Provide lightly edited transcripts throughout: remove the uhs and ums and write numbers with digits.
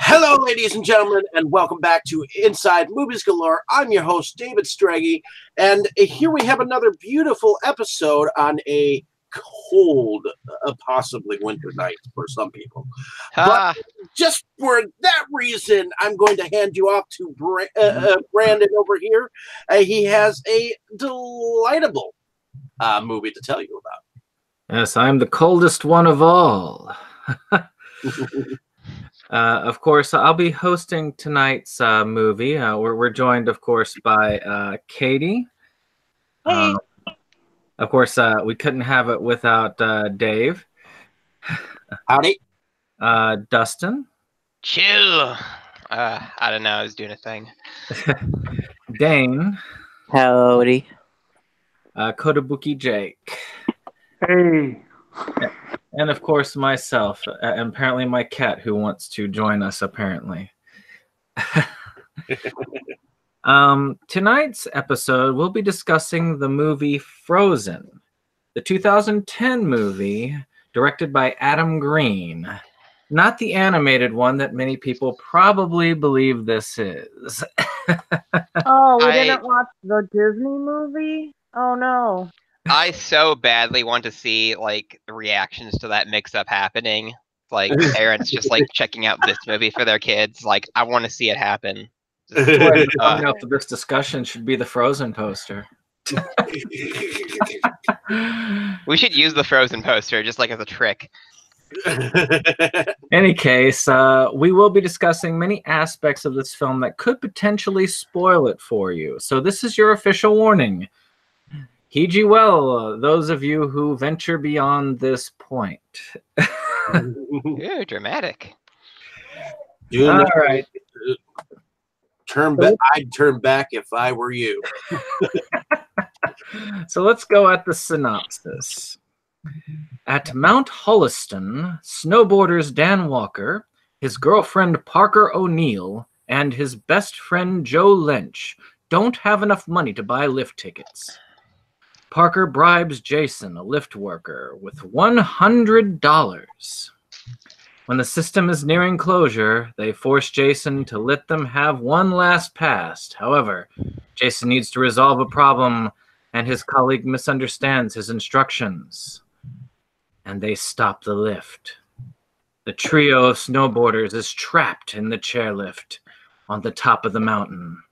Hello, ladies and gentlemen, and welcome back to Inside Movies Galore. I'm your host, David Straggy, and here we have another beautiful episode on a cold, possibly winter night for some people. But just for that reason, I'm going to hand you off to Brandon over here. He has a delightful movie to tell you about. Yes, I'm the coldest one of all. Of course, I'll be hosting tonight's movie. We're joined, of course, by Katie. Hey. Of course, we couldn't have it without Dave. Howdy. Dustin. Chill. I don't know. I was doing a thing. Dane. Howdy. Kotobuki Jake. Hey. And of course, myself, and apparently my cat who wants to join us, apparently. Tonight's episode, we'll be discussing the movie Frozen, the 2010 movie directed by Adam Green. Not the animated one that many people probably believe this is. Oh, we didn't watch the Disney movie? Oh, no. I so badly want to see like the reactions to that mix-up happening. Like parents just like checking out this movie for their kids. Like I want to see it happen. Coming up for this discussion should be the Frozen poster. We should use the Frozen poster just like as a trick. Any case, we will be discussing many aspects of this film that could potentially spoil it for you. So this is your official warning. Heed ye well, those of you who venture beyond this point. Ooh, dramatic. All right. I'd turn back if I were you. So let's go at the synopsis. At Mount Holliston, snowboarders Dan Walker, his girlfriend Parker O'Neill, and his best friend Joe Lynch don't have enough money to buy lift tickets. Parker bribes Jason, a lift worker, with $100. When the system is nearing closure, they force Jason to let them have one last pass. However, Jason needs to resolve a problem, and his colleague misunderstands his instructions. And they stop the lift. The trio of snowboarders is trapped in the chairlift on the top of the mountain.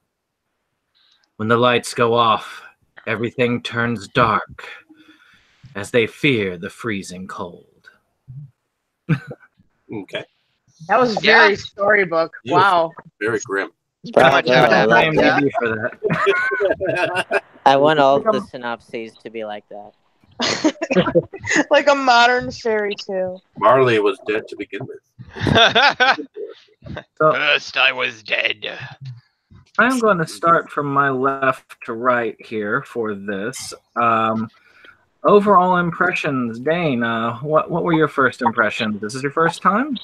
When the lights go off, everything turns dark as they fear the freezing cold. Okay. That was very storybook. Wow. Very grim. Pretty much how it happened. IMDb for that. I want all the synopses to be like that. Like a modern fairy tale. Marley was dead to begin with. First I was dead. I'm going to start from my left to right here for this. Overall impressions, Dane, what were your first impressions? This is your first time?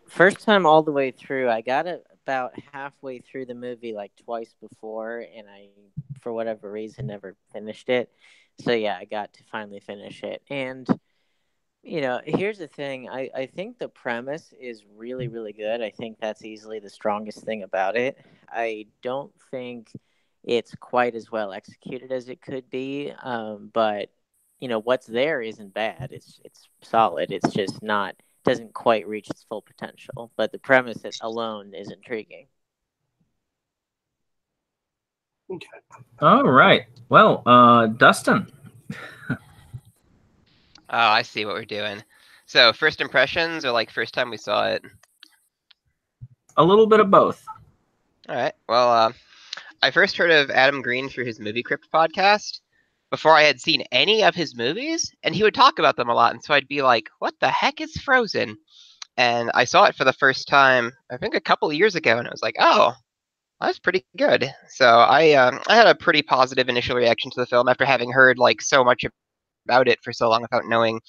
First time all the way through. I got it about halfway through the movie like twice before, and I, for whatever reason, never finished it. So yeah, I got to finally finish it. And, you know, here's the thing. I think the premise is really, really good. I think that's easily the strongest thing about it. I don't think it's quite as well executed as it could be. But, you know, what's there isn't bad. It's solid. It's just not, doesn't quite reach its full potential. But the premise alone is intriguing. Okay. All right. Well, Dustin. Oh, I see what we're doing. So first impressions or like first time we saw it? A little bit of both. All right. Well, I first heard of Adam Green through his Movie Crypt podcast before I had seen any of his movies, and he would talk about them a lot, and so I'd be like, what the heck is Frozen? And I saw it for the first time, I think a couple of years ago, and I was like, oh, that's pretty good. So I had a pretty positive initial reaction to the film after having heard like so much about it for so long without knowing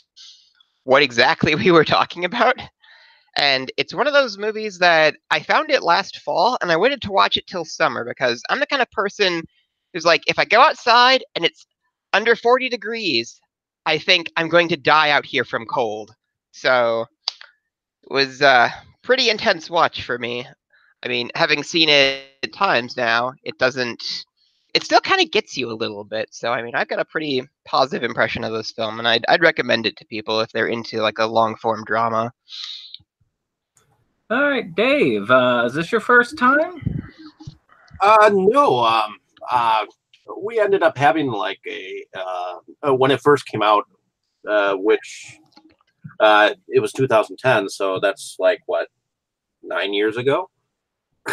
what exactly we were talking about. And it's one of those movies that I found it last fall, and I waited to watch it till summer because I'm the kind of person who's like, if I go outside and it's under 40 degrees, I think I'm going to die out here from cold. So it was pretty intense watch for me. I mean, having seen it times now, it still kind of gets you a little bit. So, I mean, I've got a pretty positive impression of this film, and I'd recommend it to people if they're into like a long form drama. All right, Dave, is this your first time? No. We ended up having like when it first came out, which it was 2010, so that's like what, 9 years ago. We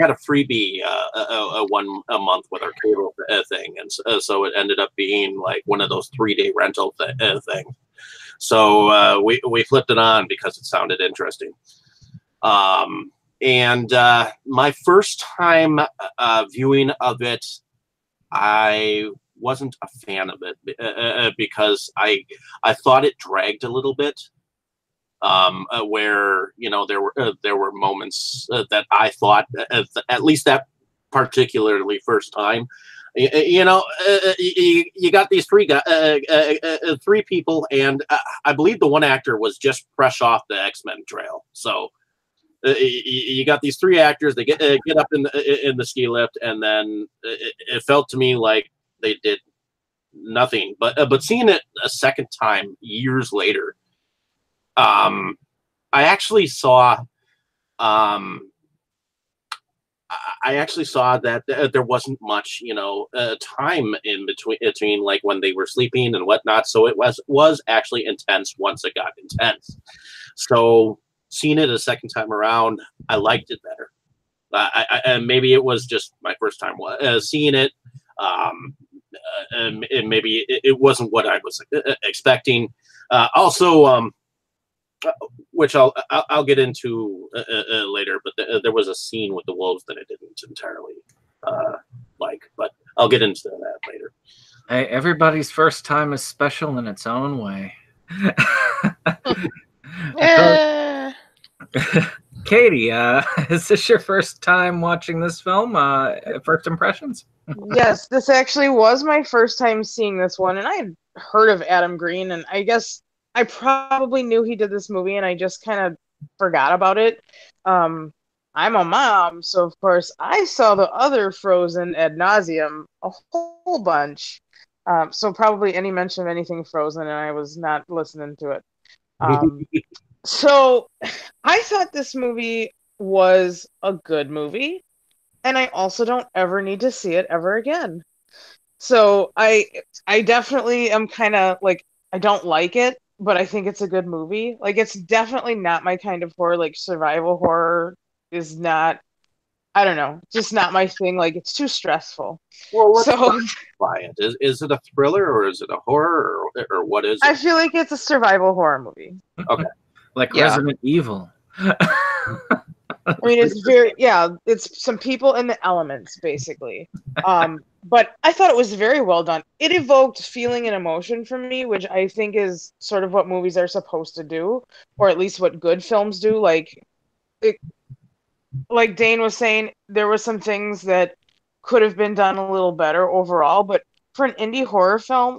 had a freebie a month with our cable thing, and so it ended up being like one of those 3-day rental things. So we flipped it on because it sounded interesting. And my first time viewing of it, I wasn't a fan of it because I thought it dragged a little bit. Where there were moments that I thought at least that particularly first time, you got these three people, and I believe the one actor was just fresh off the X-Men trail. So you got these 3 actors. They get up in the ski lift, and then it felt to me like they did nothing. But seeing it a second time years later. I actually saw that there wasn't much, time in between like when they were sleeping and whatnot. So it was actually intense once it got intense. So seeing it a second time around, I liked it better. And maybe it was just my first time seeing it. And maybe it wasn't what I was expecting. Also, which I'll get into later, but there was a scene with the wolves that I didn't entirely like, but I'll get into that later. Hey, everybody's first time is special in its own way. Katie, is this your first time watching this film? First impressions? Yes, this actually was my first time seeing this one, and I had heard of Adam Green, and I guess I probably knew he did this movie, and I just kind of forgot about it. I'm a mom, so of course I saw the other Frozen ad nauseum, a whole bunch. So probably any mention of anything Frozen, and I was not listening to it. So I thought this movie was a good movie, and I also don't ever need to see it ever again. So I definitely am kind of like, I don't like it, but I think it's a good movie. Like, it's definitely not my kind of horror. Like, survival horror is not, I don't know, just not my thing. Like, it's too stressful. Well, let's So buy it. Is it a thriller or is it a horror or what is it? I feel like it's a survival horror movie. Okay. Like Resident Evil. I mean, it's some people in the elements, basically. But I thought it was very well done. It evoked feeling and emotion for me, which I think is sort of what movies are supposed to do, or at least what good films do. Like Dane was saying, there were some things that could have been done a little better overall, but for an indie horror film,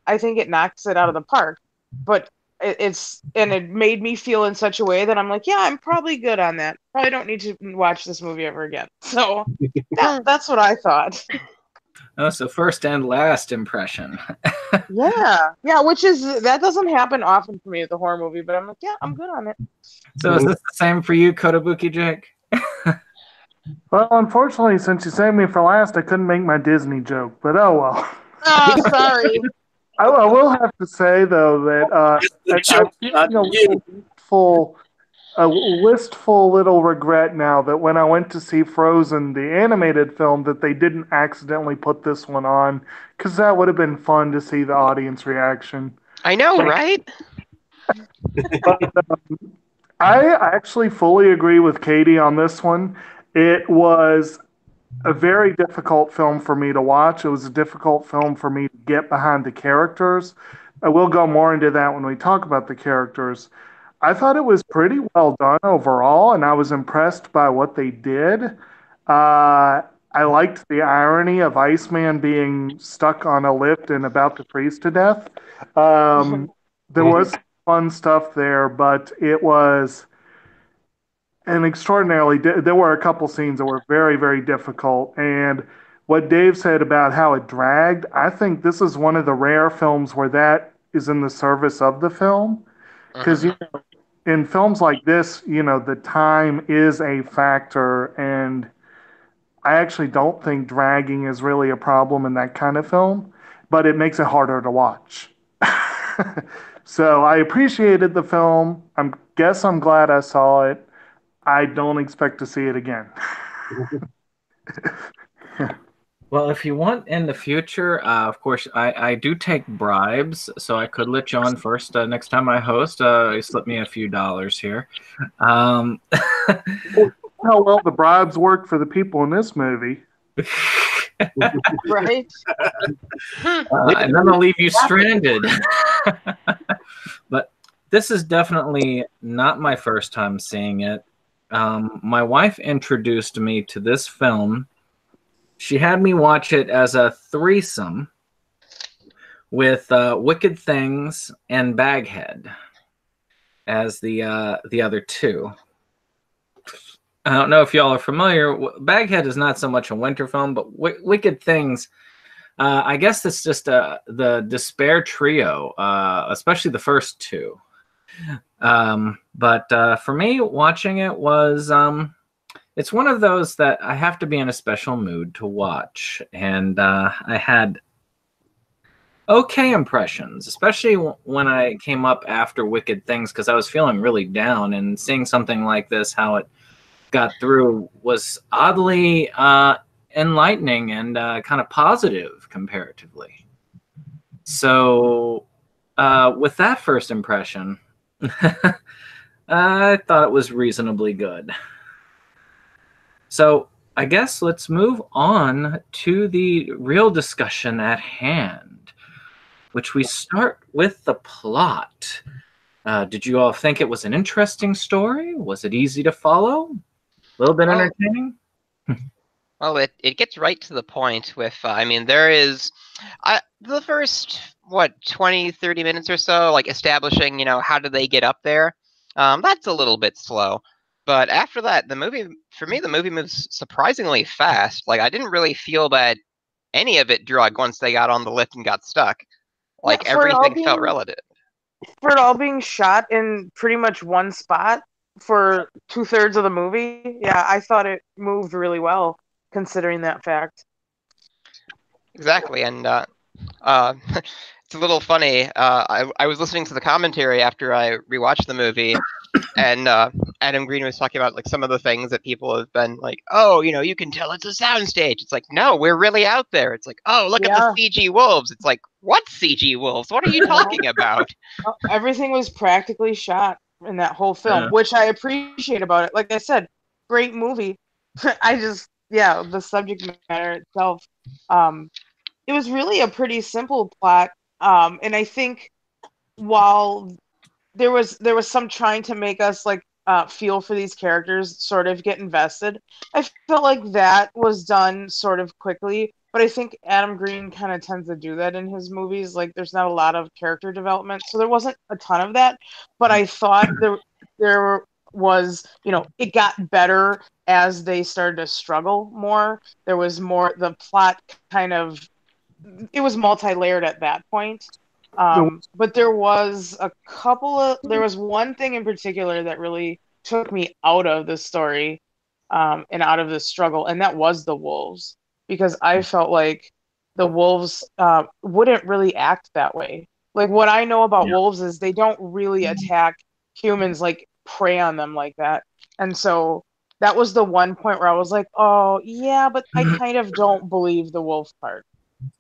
I think it knocks it out of the park. But it made me feel in such a way that I'm like, yeah, I'm probably good on that. Probably don't need to watch this movie ever again. So that's what I thought. Oh, so first and last impression. Yeah, that doesn't happen often for me with a horror movie, but I'm like, yeah, I'm good on it. So is this the same for you, Kotobuki Jake? Well, unfortunately, since you saved me for last, I couldn't make my Disney joke, but oh well. Oh, sorry. I will have to say, though, that a wistful little regret now that when I went to see Frozen, the animated film, that they didn't accidentally put this one on, because that would have been fun to see the audience reaction. I know, right? But, I actually fully agree with Katie on this one. It was a very difficult film for me to watch. It was a difficult film for me to get behind the characters. I will go more into that when we talk about the characters. I thought it was pretty well done overall, and I was impressed by what they did. I liked the irony of Iceman being stuck on a lift and about to freeze to death. There was fun stuff there, but it was an extraordinarily. There were a couple scenes that were very, very difficult, and what Dave said about how it dragged, I think this is one of the rare films where that is in the service of the film, because in films like this, the time is a factor, and I actually don't think dragging is really a problem in that kind of film, but it makes it harder to watch. So I appreciated the film. I'm glad I saw it. I don't expect to see it again. Well, if you want in the future, of course, I do take bribes, so I could let you on first next time I host. You slip me a few dollars here. How well the bribes work for the people in this movie. Right? And then I'll leave you stranded. But this is definitely not my first time seeing it. My wife introduced me to this film. She had me watch it as a threesome with Wicked Things and Baghead as the other two. I don't know if y'all are familiar. Baghead is not so much a winter film, but Wicked Things, I guess it's just the Despair trio, especially the first two. But for me, watching it was... it's one of those that I have to be in a special mood to watch. And I had okay impressions, especially when I came up after Wicked Things, because I was feeling really down, and seeing something like this, how it got through, was oddly enlightening and kind of positive comparatively. So with that first impression, I thought it was reasonably good. So I guess let's move on to the real discussion at hand, which we start with the plot. Did you all think it was an interesting story? Was it easy to follow? A little bit entertaining? Well, it gets right to the point with, I mean, there is the first, 20, 30 minutes or so, like establishing, how do they get up there? That's a little bit slow. But after that, the movie moves surprisingly fast. Like, I didn't really feel that any of it drug once they got on the lift and got stuck. Like, everything felt relative. For it all being shot in pretty much one spot for 2/3 of the movie, yeah, I thought it moved really well, considering that fact. Exactly, and it's a little funny. I was listening to the commentary after I rewatched the movie, and Adam Green was talking about like some of the things that people have been like, oh, you can tell it's a soundstage. It's like, no, we're really out there. It's like, oh, look at the CG wolves. It's like, what CG wolves? What are you talking about? Everything was practically shot in that whole film, which I appreciate about it. Like I said, great movie. The subject matter itself, it was really a pretty simple plot. And I think while there was some trying to make us like feel for these characters, sort of get invested, I felt like that was done sort of quickly. But I think Adam Green kind of tends to do that in his movies. Like, there's not a lot of character development, so there wasn't a ton of that. But I thought there was, it got better as they started to struggle more. There was more, the plot it was multi-layered at that point. But there was one thing in particular that really took me out of the story and out of the struggle, and that was the wolves. Because I felt like the wolves wouldn't really act that way. Like, what I know about wolves is they don't really attack humans, like prey on them like that. And so that was the one point where I was like, oh, yeah, but I kind of don't believe the wolf part.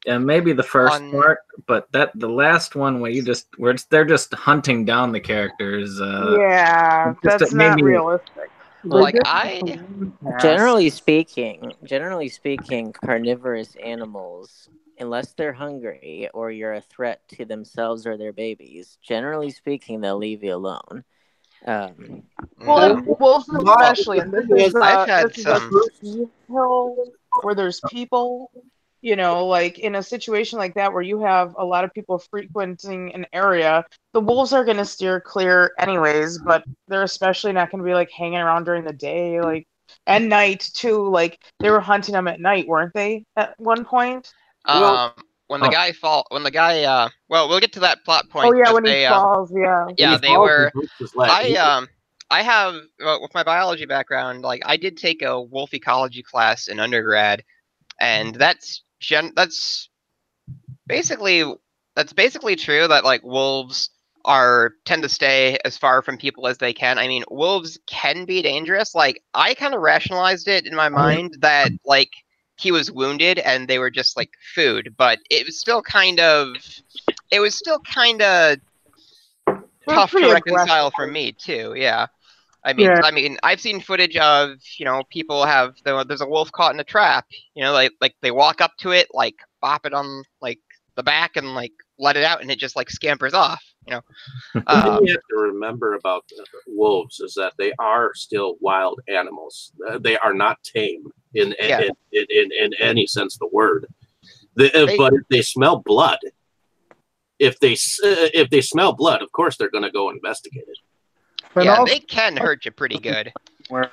Yeah, maybe the first part, but the last one where they're just hunting down the characters. That's not realistic. Like Generally speaking, carnivorous animals, unless they're hungry or you're a threat to themselves or their babies, generally speaking, they'll leave you alone. Wolves especially. And this is I've had hill where there's people. You know, like in a situation like that where you have a lot of people frequenting an area, the wolves are going to steer clear anyways, but they're especially not going to be like hanging around during the day, like at night too. Like they were hunting them at night, weren't they, at one point? Well- When the guy well, we'll get to that plot Oh point, yeah, but when he they falls, yeah. yeah, He they falls and were. breaks his leg. I have with my biology background, like I did take a wolf ecology class in undergrad, and that's basically that's basically true that like wolves tend to stay as far from people as they can. I mean, wolves can be dangerous. Like I kind of rationalized it in my mind that like he was wounded and they were just like food, but it was still kind of They're tough to pretty reconcile aggressive. for me too. Yeah. Yeah. I mean, I've seen footage of people there's a wolf caught in a trap. Like they walk up to it, like bop it on like the back, and like let it out, and it just like scampers off. The thing you have to remember about wolves is that they are still wild animals. They are not tame in any sense of the word. But if they smell blood, if they smell blood, of course they're going to go investigate it. And yeah, also, they can hurt you pretty good. where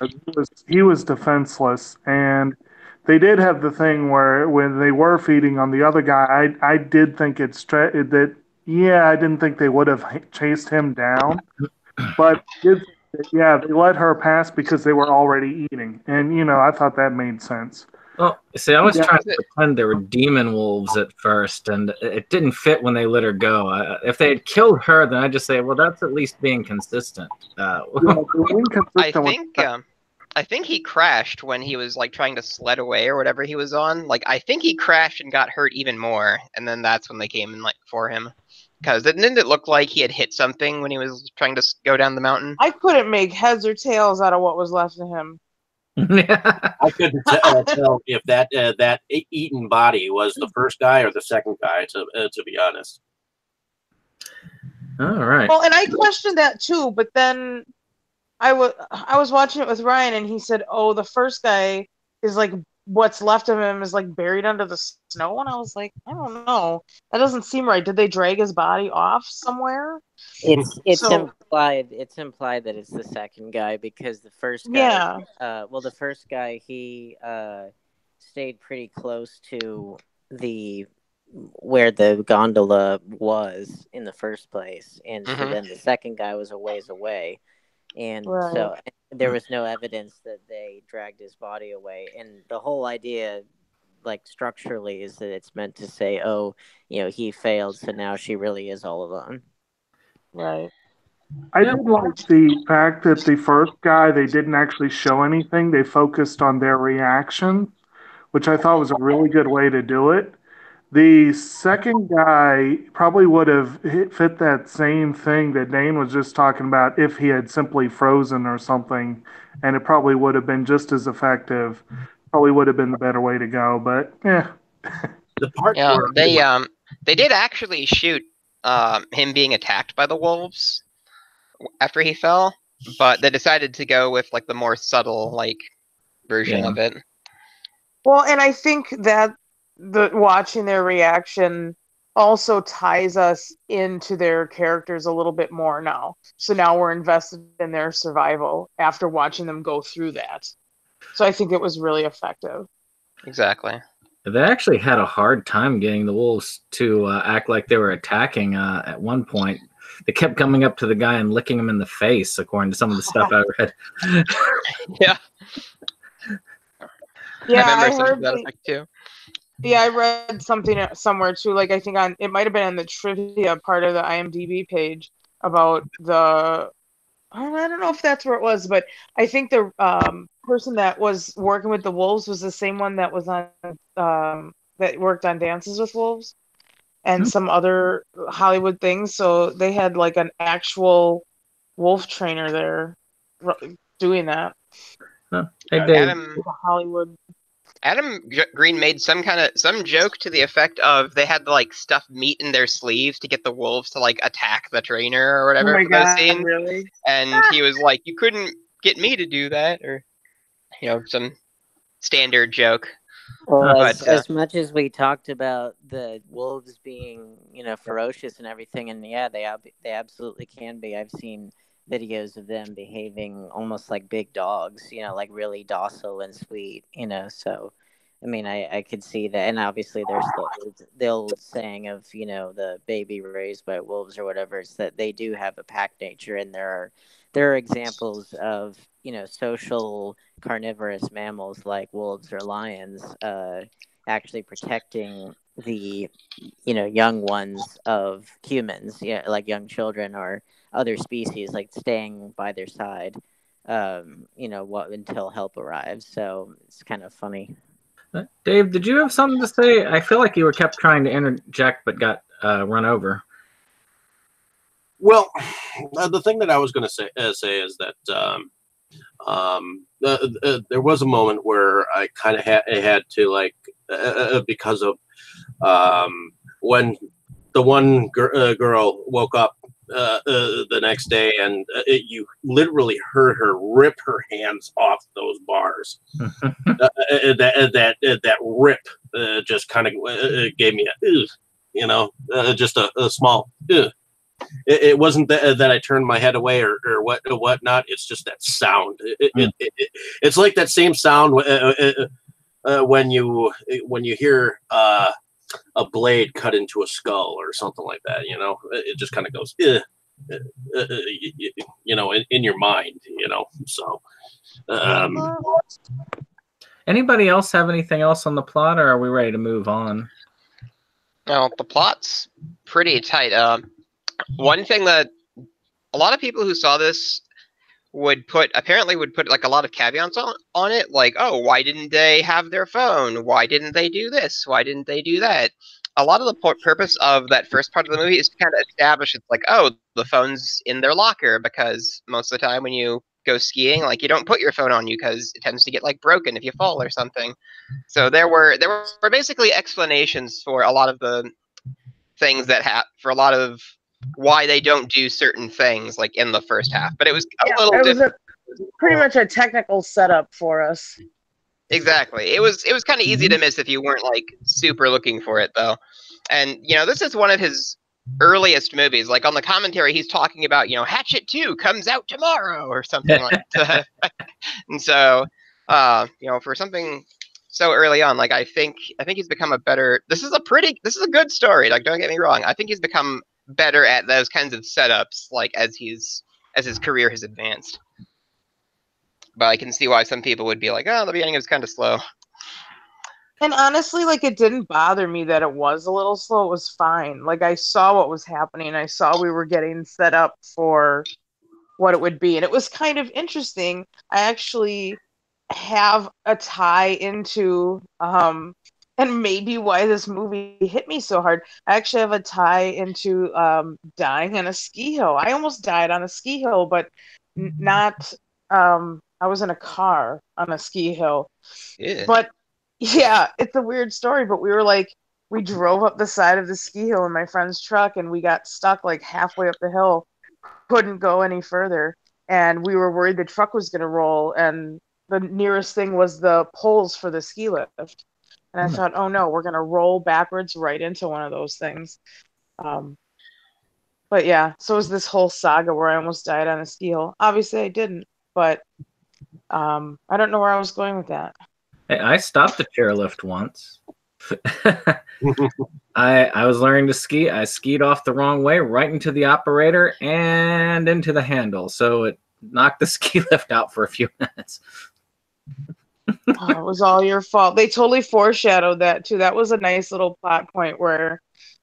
he was defenseless, and they did have the thing where when they were feeding on the other guy, I did think I didn't think they would have chased him down, but yeah, they let her pass because they were already eating, and I thought that made sense. Well, see, I was Yeah. trying to pretend they were demon wolves at first, and it didn't fit when they let her go. If they had killed her, then I'd just say, well, that's at least being consistent. Yeah, they were inconsistent I think he crashed when he was like trying to sled away or whatever he was on. Like I think he crashed and got hurt even more, and then that's when they came and like for him. Because didn't it look like he had hit something when he was trying to go down the mountain? I couldn't make heads or tails out of what was left of him. I couldn't tell if that eaten body was the first guy or the second guy. To be honest. All right. Well, and I questioned that too, but then I was watching it with Ryan, and he said, "Oh, the first guy is like what's left of him is like buried under the snow," and I was like, "I don't know, that doesn't seem right. Did they drag his body off somewhere?" It's So- implied. It's implied that it's the second guy because the first guy. Yeah. The first guy he stayed pretty close to where the gondola was in the first place, and so then the second guy was a ways away, and so there was no evidence that they dragged his body away. And the whole idea, like structurally, is that it's meant to say, oh, he failed, so now she really is all alone. Right. I did like the fact that the first guy, they didn't actually show anything. They focused on their reaction, which I thought was a really good way to do it. The second guy probably would have fit that same thing that Dane was just talking about if he had simply frozen or something, and it probably would have been just as effective. Probably would have been the better way to go, but yeah. The part Yeah, where they did actually shoot him being attacked by the wolves after he fell, but they decided to go with like the more subtle like version of it. Well, and I think that watching their reaction also ties us into their characters a little bit more now. So now we're invested in their survival after watching them go through that. So I think it was really effective. Exactly. They actually had a hard time getting the wolves to act like they were attacking at one point. They kept coming up to the guy and licking him in the face, according to some of the stuff I read. Yeah. Yeah, I remember I something heard to that effect too. Yeah, I read something somewhere too. Like I think it might have been on the trivia part of the IMDb page about I don't know if that's where it was, but I think the person that was working with the wolves was the same one that was on that worked on Dances with Wolves and some other Hollywood things. So they had like an actual wolf trainer there doing that. Huh. Hey, Dave. Hollywood. Adam Green made some joke to the effect of they had to like stuff meat in their sleeves to get the wolves to like attack the trainer or whatever for those scenes. Really? And he was like, "You couldn't get me to do that," or some standard joke. Well, But as much as we talked about the wolves being, ferocious and everything, and yeah, they absolutely can be. I've seen videos of them behaving almost like big dogs, like really docile and sweet, So, I mean, I could see that, and obviously there's the old saying of the baby raised by wolves or whatever. It's that they do have a pack nature, and there are examples of social carnivorous mammals like wolves or lions actually protecting the young ones of humans, like young children or other species, like staying by their side until help arrives. So it's kind of funny. Dave, did you have something to say? I feel like you were kept trying to interject but got run over. Well, the thing that I was going to say is that there was a moment where I kind of had to, like, because of when the one girl woke up the next day, and you literally heard her rip her hands off those bars. That rip just kind of gave me just a small. It wasn't that I turned my head away or whatnot. It's just that sound. It's like that same sound when you hear a blade cut into a skull or something like that. It just kind of goes in your mind. So. Anybody else have anything else on the plot, or are we ready to move on? No, the plot's pretty tight. One thing that a lot of people who saw this would put like a lot of caveats on it, like, oh, why didn't they have their phone? Why didn't they do this? Why didn't they do that? A lot of the purpose of that first part of the movie is to kind of establish it's like, oh, the phone's in their locker, because most of the time when you go skiing, like, you don't put your phone on you because it tends to get like broken if you fall or something. So there were basically explanations for a lot of the things for a lot of why they don't do certain things, like in the first half. But it was a little different. Pretty much a technical setup for us. Exactly. It was kind of easy to miss if you weren't like super looking for it, though. And this is one of his earliest movies. Like on the commentary, he's talking about Hatchet 2 comes out tomorrow or something like that. And so for something so early on, like I think he's become a better. This is a good story. Like, don't get me wrong. I think he's become better at those kinds of setups, like as his career has advanced. But I can see why some people would be like, oh, the beginning was kind of slow. And honestly, like, it didn't bother me that it was a little slow. It was fine. Like, I saw what was happening. I saw we were getting set up for what it would be. And it was kind of interesting. I actually have a tie into and maybe why this movie hit me so hard. I actually have a tie into dying on a ski hill. I almost died on a ski hill, but not I was in a car on a ski hill. Yeah. But yeah, it's a weird story, but we drove up the side of the ski hill in my friend's truck, and we got stuck like halfway up the hill, couldn't go any further, and we were worried the truck was going to roll, and the nearest thing was the poles for the ski lift. And I thought, oh no, we're going to roll backwards right into one of those things. But yeah, so it was this whole saga where I almost died on a ski hill. Obviously I didn't, but I don't know where I was going with that. Hey, I stopped the chairlift once. I was learning to ski. I skied off the wrong way, right into the operator and into the handle. So it knocked the ski lift out for a few minutes. Oh, it was all your fault. They totally foreshadowed that too. That was a nice little plot point where,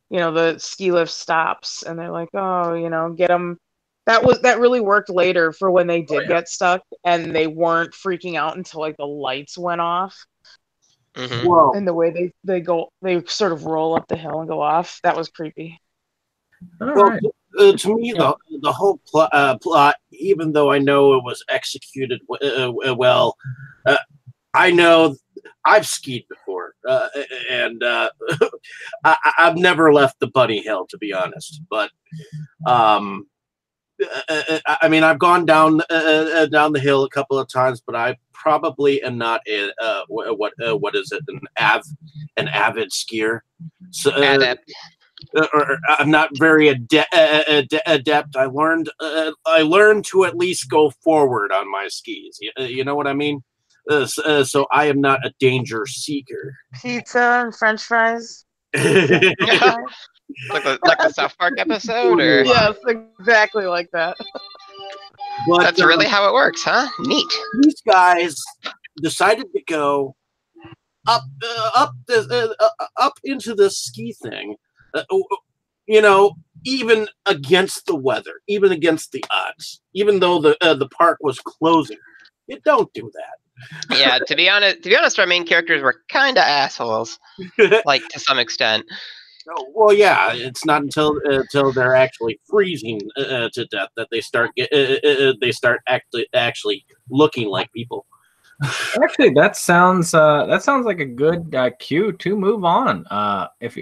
the ski lift stops and they're like, oh, get them. That really worked later for when they did get stuck and they weren't freaking out until like the lights went off. Mm-hmm. Whoa. And the way they sort of roll up the hill and go off. That was creepy. Well, to me, the whole plot, even though I know it was executed well, I know I've skied before, and I've never left the bunny hill, to be honest. But I mean, I've gone down the hill a couple of times, but I probably am not what is it, an avid skier. So, Adept. or I'm not very adept. I learned to at least go forward on my skis. You know what I mean? So I am not a danger seeker. Pizza and French fries. like the South Park episode, or Yes, exactly like that. But, that's really how it works, huh? Neat. These guys decided to go up into the ski thing. Even against the weather, even against the odds, even though the park was closing. You don't do that. Yeah, to be honest, our main characters were kind of assholes, like to some extent. Well, yeah, it's not until they're actually freezing to death that they start actually looking like people. Actually, that sounds like a good cue to move on. If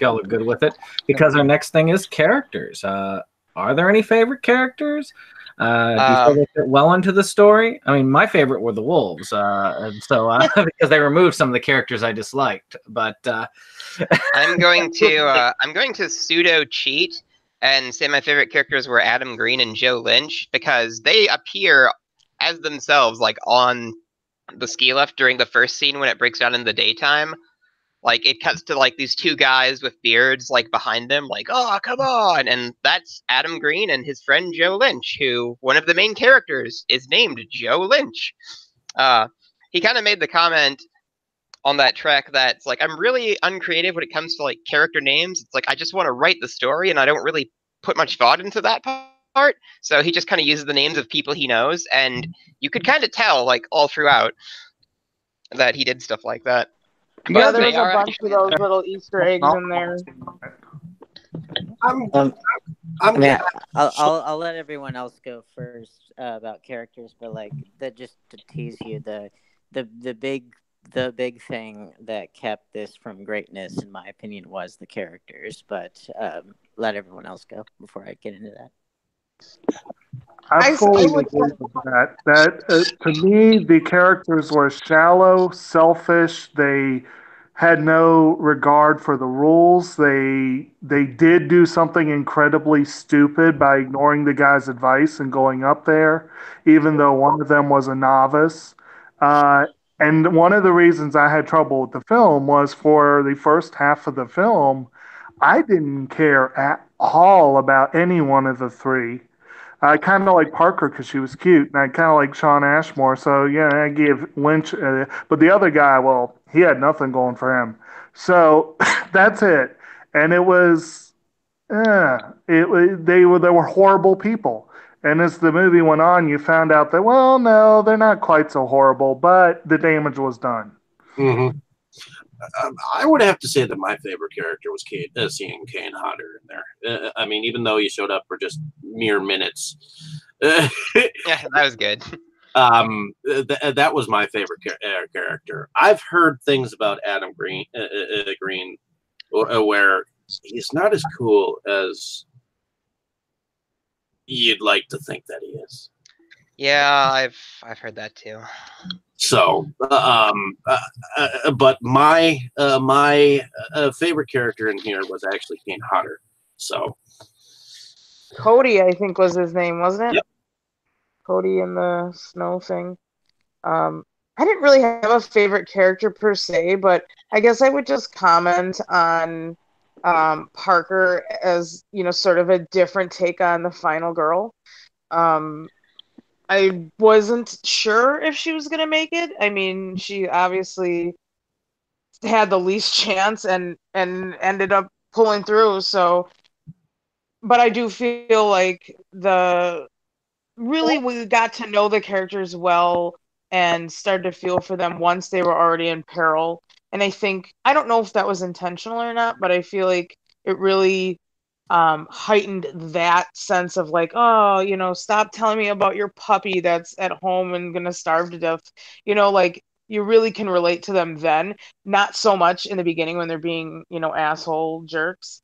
y'all are good with it, because our next thing is characters. Are there any favorite characters? Do you feel they fit well into the story? I mean, my favorite were the wolves, and so because they removed some of the characters I disliked. But I'm going to pseudo cheat and say my favorite characters were Adam Green and Joe Lynch, because they appear as themselves, like on the ski lift during the first scene when it breaks down in the daytime. Like, it cuts to like these two guys with beards like behind them, like, oh, come on, and that's Adam Green and his friend Joe Lynch, who one of the main characters is named Joe Lynch. He kind of made the comment on that track that's like, I'm really uncreative when it comes to like character names. It's like, I just want to write the story and I don't really put much thought into that part. So he just kind of uses the names of people he knows, and you could kind of tell like all throughout that he did stuff like that. Yeah, there was a bunch of those little Easter eggs in there. I'll let everyone else go first about characters, but like that, just to tease you, the big thing that kept this from greatness, in my opinion, was the characters. But let everyone else go before I get into that. I fully agree with that. To me, the characters were shallow, selfish. They had no regard for the rules. They did do something incredibly stupid by ignoring the guy's advice and going up there, even though one of them was a novice. And one of the reasons I had trouble with the film was for the first half of the film, I didn't care at all about any one of the three. I kind of like Parker because she was cute, and I kind of like Sean Ashmore. So yeah, I give Lynch, but the other guy, well, he had nothing going for him. So that's it. And it was, they were horrible people. And as the movie went on, you found out that, well, no, they're not quite so horrible, but the damage was done. Mm-hmm. I would have to say that my favorite character was seeing Kane Hodder in there. I mean, even though he showed up for just mere minutes. Yeah, that was good. That was my favorite character. I've heard things about Adam Green, where he's not as cool as you'd like to think that he is. Yeah, I've heard that too. So, but my favorite character in here was actually Kane Hodder. So, Cody, I think was his name, wasn't it? Yep. Cody in the snow thing. I didn't really have a favorite character per se, but I guess I would just comment on Parker as, sort of a different take on the final girl. I wasn't sure if she was going to make it. I mean, she obviously had the least chance and ended up pulling through. So, but I do feel like we got to know the characters well and started to feel for them once they were already in peril. And I don't know if that was intentional or not, but I feel like it really heightened that sense of like, oh, stop telling me about your puppy that's at home and gonna starve to death. Like, you really can relate to them then, not so much in the beginning when they're being, asshole jerks.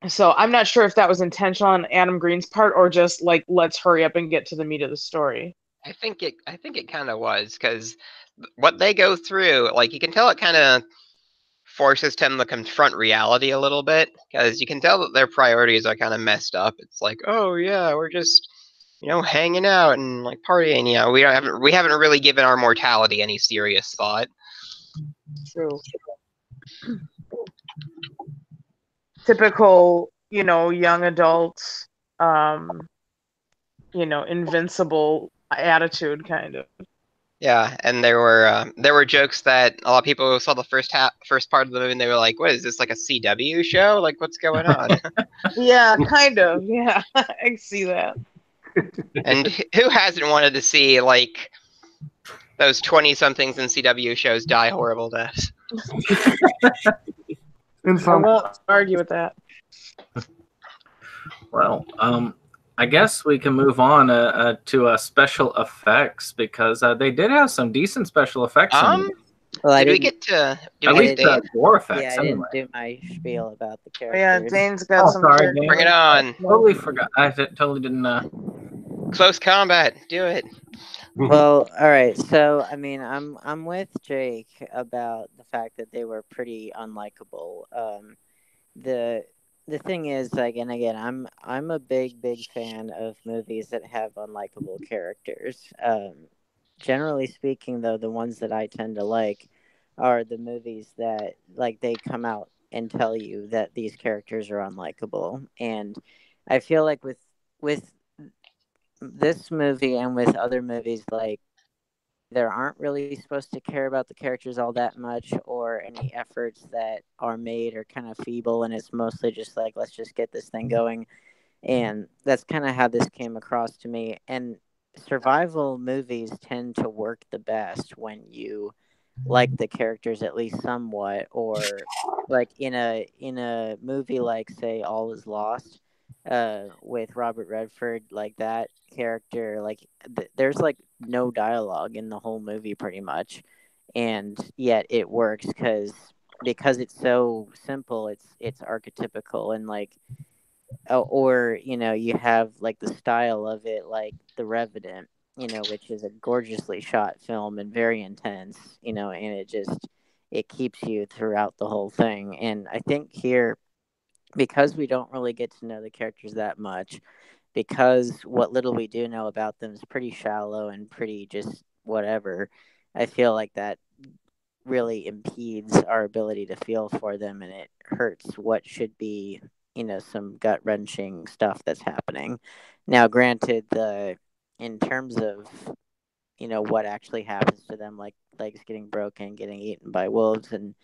So I'm not sure if that was intentional on Adam Green's part or just like, let's hurry up and get to the meat of the story. I think it kind of was, because what they go through, like, you can tell it kind of forces them to confront reality a little bit, because you can tell that their priorities are kind of messed up. It's like, oh yeah, we're just, hanging out and like partying. We haven't really given our mortality any serious thought. True. Typical, young adults, invincible attitude kind of. Yeah, and there were jokes that a lot of people who saw the first part of the movie, and they were like, "What is this, like a CW show? Like, what's going on?" Yeah, kind of. Yeah, I see that. And who hasn't wanted to see like those 20-somethings in CW shows die horrible deaths? I won't argue with that. Well, I guess we can move on to special effects, because they did have some decent special effects. Well, did we get to at least gore effects? Yeah, I didn't do my spiel about the characters. Yeah, Dane's got some. Sorry, Bring it on. Totally forgot. I totally didn't. Close combat. Do it. Well, all right. So, I mean, I'm with Jake about the fact that they were pretty unlikable. The thing is, like, and again, I'm a big fan of movies that have unlikable characters. Generally speaking, though, the ones that I tend to like are the movies that, like, they come out and tell you that these characters are unlikable. And I feel like with this movie and with other movies, like, there aren't really supposed to care about the characters all that much, or any efforts that are made are kind of feeble, and it's mostly just like, let's just get this thing going. And that's kind of how this came across to me. And survival movies tend to work the best when you like the characters at least somewhat, or like in a movie like, say, All Is Lost, with Robert Redford, like that character, like there's like no dialogue in the whole movie pretty much, and yet it works because it's so simple. It's archetypical, and like, or you have like the style of it, like The Revenant, which is a gorgeously shot film and very intense, and it keeps you throughout the whole thing. And I think here, because we don't really get to know the characters that much, because what little we do know about them is pretty shallow and pretty just whatever, I feel like that really impedes our ability to feel for them, and it hurts what should be, some gut-wrenching stuff that's happening. Now, granted, in terms of, what actually happens to them, like legs getting broken, getting eaten by wolves, and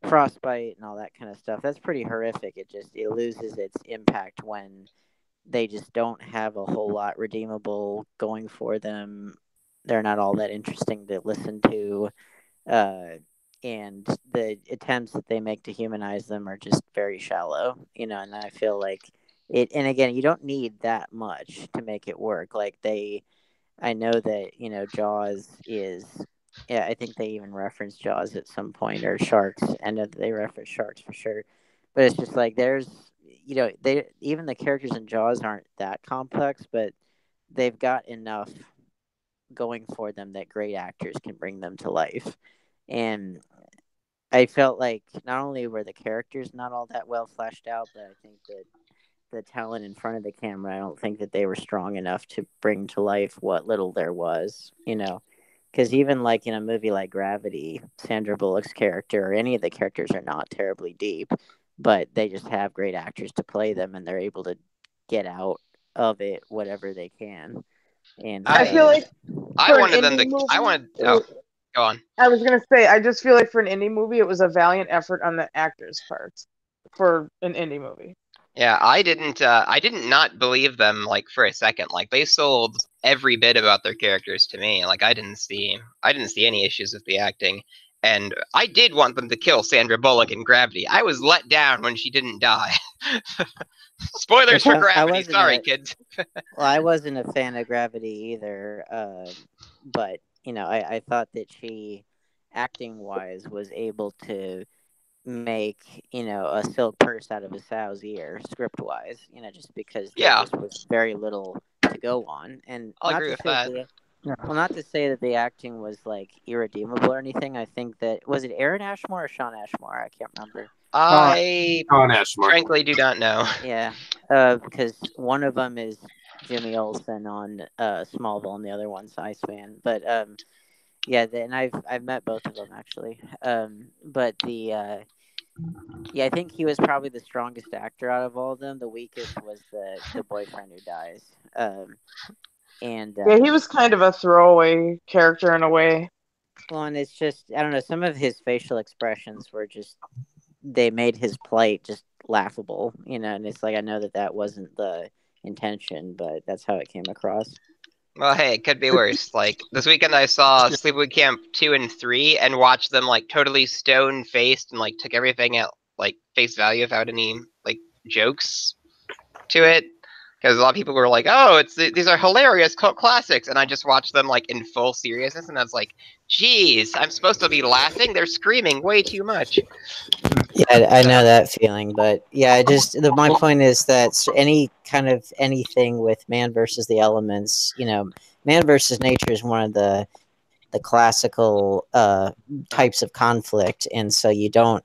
frostbite and all that kind of stuff, that's pretty horrific. It loses its impact when they just don't have a whole lot redeemable going for them. They're not all that interesting to listen to, and the attempts that they make to humanize them are just very shallow, and I feel like it. And again, you don't need that much to make it work. Like, I know that Jaws is. Yeah, I think they even reference Jaws at some point, or Sharks. I know that they reference Sharks for sure, but it's just like there's, they even the characters in Jaws aren't that complex, but they've got enough going for them that great actors can bring them to life. And I felt like not only were the characters not all that well fleshed out, but I think that the talent in front of the camera, I don't think that they were strong enough to bring to life what little there was, Because even like in a movie like Gravity, Sandra Bullock's character or any of the characters are not terribly deep, but they just have great actors to play them, and they're able to get out of it whatever they can. And I feel like I wanted them to. Go on. I was gonna say, I just feel like for an indie movie, it was a valiant effort on the actors' parts for an indie movie. Yeah, I didn't not believe them, like, for a second. Like, they sold every bit about their characters to me. Like, I didn't see any issues with the acting, and I did want them to kill Sandra Bullock in Gravity. I was let down when she didn't die. Spoilers for Gravity. Sorry, kids. Well, I wasn't a fan of Gravity either, but I thought that she, acting wise, was able to make, a silk purse out of a sow's ear script wise, just because there Yeah. just was very little to go on. And I'll not agree to with say that. not to say that the acting was like irredeemable or anything. I think that was it Aaron Ashmore or Sean Ashmore? I can't remember. I Sean Ashmore. frankly do not know. Yeah, because one of them is Jimmy Olsen on Smallville, and the other one's Iceman. But yeah, and I've met both of them actually. But yeah, I think he was probably the strongest actor out of all of them. The weakest was the boyfriend who dies. And Yeah, he was kind of a throwaway character in a way. well, and it's just I don't know. Some of his facial expressions were just they made his plight just laughable, and it's like I know that wasn't the intention, but that's how it came across. Well, hey, it could be worse. Like this weekend, I saw Sleepaway Camp 2 and 3 and watched them like totally stone faced and like took everything at like face value without any like jokes to it. Because a lot of people were like, "Oh, these are hilarious cult classics," and I just watched them like in full seriousness, and I was like, "Geez, I'm supposed to be laughing? They're screaming way too much." Yeah, I know that feeling, but yeah, my point is that any kind of anything with man versus the elements, man versus nature is one of the classical types of conflict, and so you don't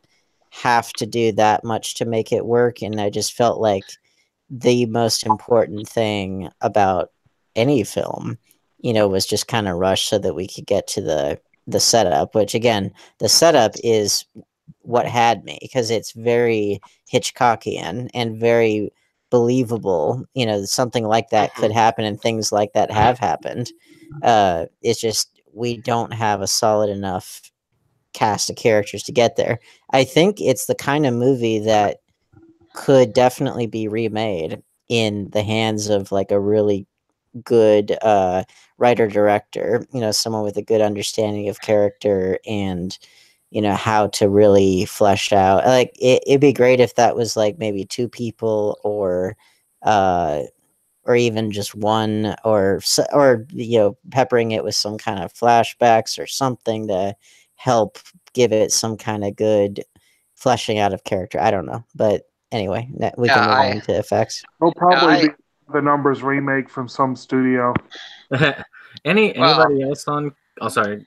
have to do that much to make it work. And I just felt like the most important thing about any film, was just kind of rushed so that we could get to the setup. Which again, the setup is what had me because it's very Hitchcockian and very believable. Something like that could happen, and things like that have happened. It's just we don't have a solid enough cast of characters to get there. I think it's the kind of movie that could definitely be remade in the hands of like a really good writer director, someone with a good understanding of character and how to really flesh out like it'd be great if that was like maybe two people or even just one or peppering it with some kind of flashbacks or something to help give it some kind of good fleshing out of character. I don't know, but anyway, we can move on to effects. It'll probably be the numbers remake from some studio. Anybody else on? Oh, sorry.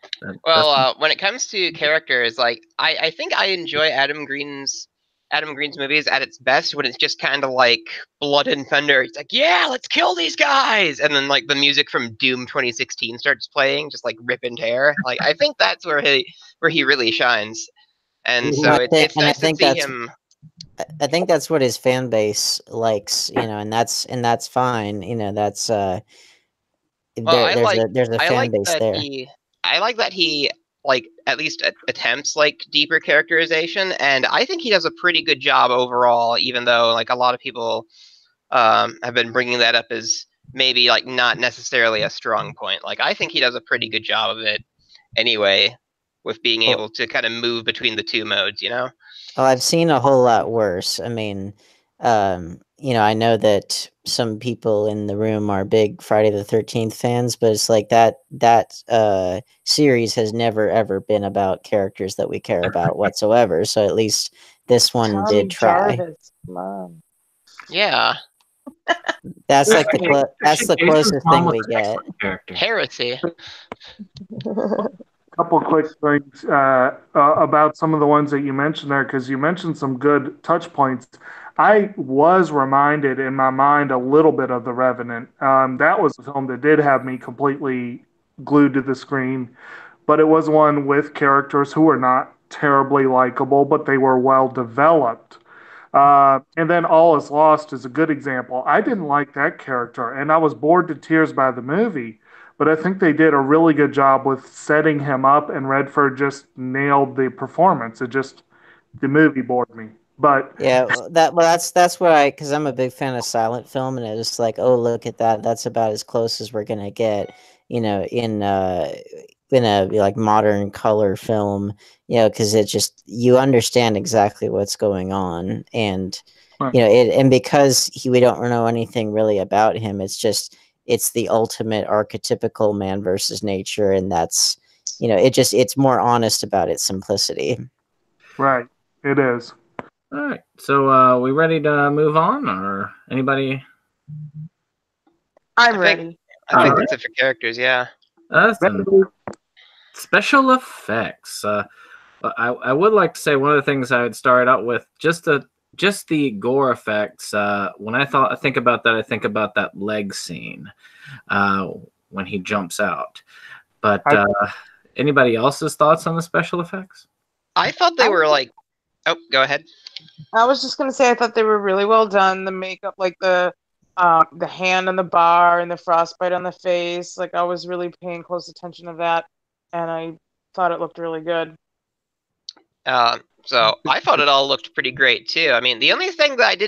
When it comes to characters, like I think I enjoy Adam Green's movies at its best when it's just kind of like blood and thunder. It's like, yeah, let's kill these guys, and then like the music from Doom 2016 starts playing, just like rip and tear. Like I think that's where he really shines, and so it's nice to see him. I think that's what his fan base likes, and that's fine. That's there's a fan base there. I like that he like at least attempts like deeper characterization, and I think he does a pretty good job overall. Even though like a lot of people have been bringing that up as maybe like not necessarily a strong point. Like I think he does a pretty good job of it anyway, with being able to kind of move between the two modes. Oh, I've seen a whole lot worse. I mean, I know that some people in the room are big Friday the 13th fans, but it's like that series has never ever been about characters that we care about whatsoever. So at least this one did try. Jarvis, Mom. Yeah. That's like that's the closest thing we get. Heresy. Couple quick things about some of the ones that you mentioned there, because you mentioned some good touch points. I was reminded in my mind a little bit of The Revenant. That was a film that did have me completely glued to the screen, but it was one with characters who were not terribly likable, but they were well developed. And then All Is Lost is a good example. I didn't like that character, and I was bored to tears by the movie. But I think they did a really good job with setting him up, and Redford just nailed the performance. The movie bored me. But yeah, that's what because I'm a big fan of silent film, and it's like, oh, look at that. That's about as close as we're gonna get, in a like modern color film, because it just you understand exactly what's going on, and and because we don't know anything really about him, it's the ultimate archetypical man versus nature, and that's it's more honest about its simplicity. Right. It is. All right. So, we ready to move on, or anybody? I'm I think- ready. I think Alright. that's it for characters. Yeah. Some special effects. I would like to say one of the things I would start out with just the gore effects. When I think about that, I think about that leg scene when he jumps out. But anybody else's thoughts on the special effects? I thought they were like. Oh, go ahead. I was just gonna say I thought they were really well done. The makeup, like the hand on the bar and the frostbite on the face. Like I was really paying close attention to that, and I thought it looked really good. So I thought it all looked pretty great too. I mean, the only thing that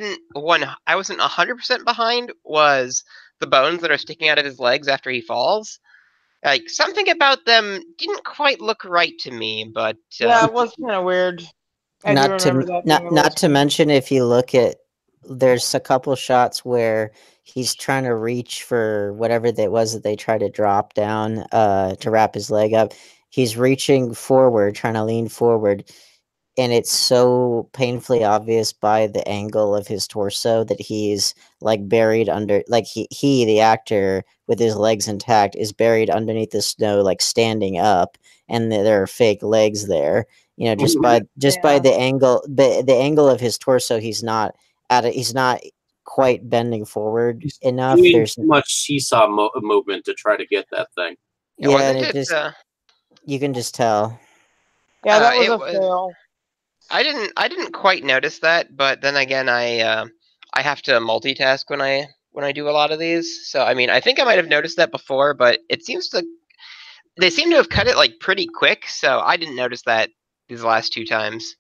I wasn't 100% behind was the bones that are sticking out of his legs after he falls. Like something about them didn't quite look right to me, but Yeah, it was kind of weird. I do remember that being a little not to mention, if you look at, there's a couple shots where he's trying to reach for whatever that was that they try to drop down to wrap his leg up. He's reaching forward, trying to lean forward, and it's so painfully obvious by the angle of his torso that he's like buried under, like he the actor with his legs intact is buried underneath the snow, like standing up, and there are fake legs there. You know, just by the angle of his torso, he's not quite bending forward enough. Doing There's too much seesaw movement to try to get that thing. yeah, and wasn't it just you can just tell. Yeah, that was it a was- fail. I didn't quite notice that, but then again, I have to multitask when I do a lot of these. So I mean, I think I might have noticed that before, but they seem to have cut it like pretty quick, so I didn't notice that these last two times.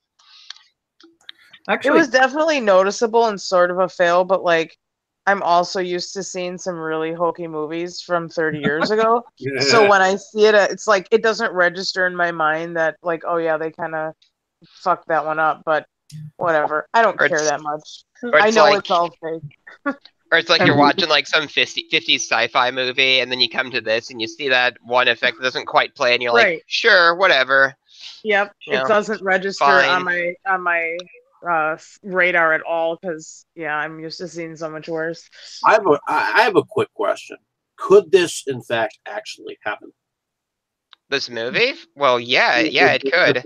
It Actually, was definitely noticeable and sort of a fail, but like I'm also used to seeing some really hokey movies from 30 years ago. So when I see it, it's like it doesn't register in my mind that like, oh yeah, they kind of fucked that one up, but whatever. I don't Or care it's- that much. Or I it's know like, it's all fake. or it's like you're watching like some 50s sci-fi movie, and then you come to this and you see that one effect that doesn't quite play, and you're Right. like, sure, whatever. Yep, You know, it doesn't register fine. on my radar at all because yeah, I'm used to seeing so much worse. I have a quick question. Could this, in fact, actually happen? This movie? Well, yeah, it could.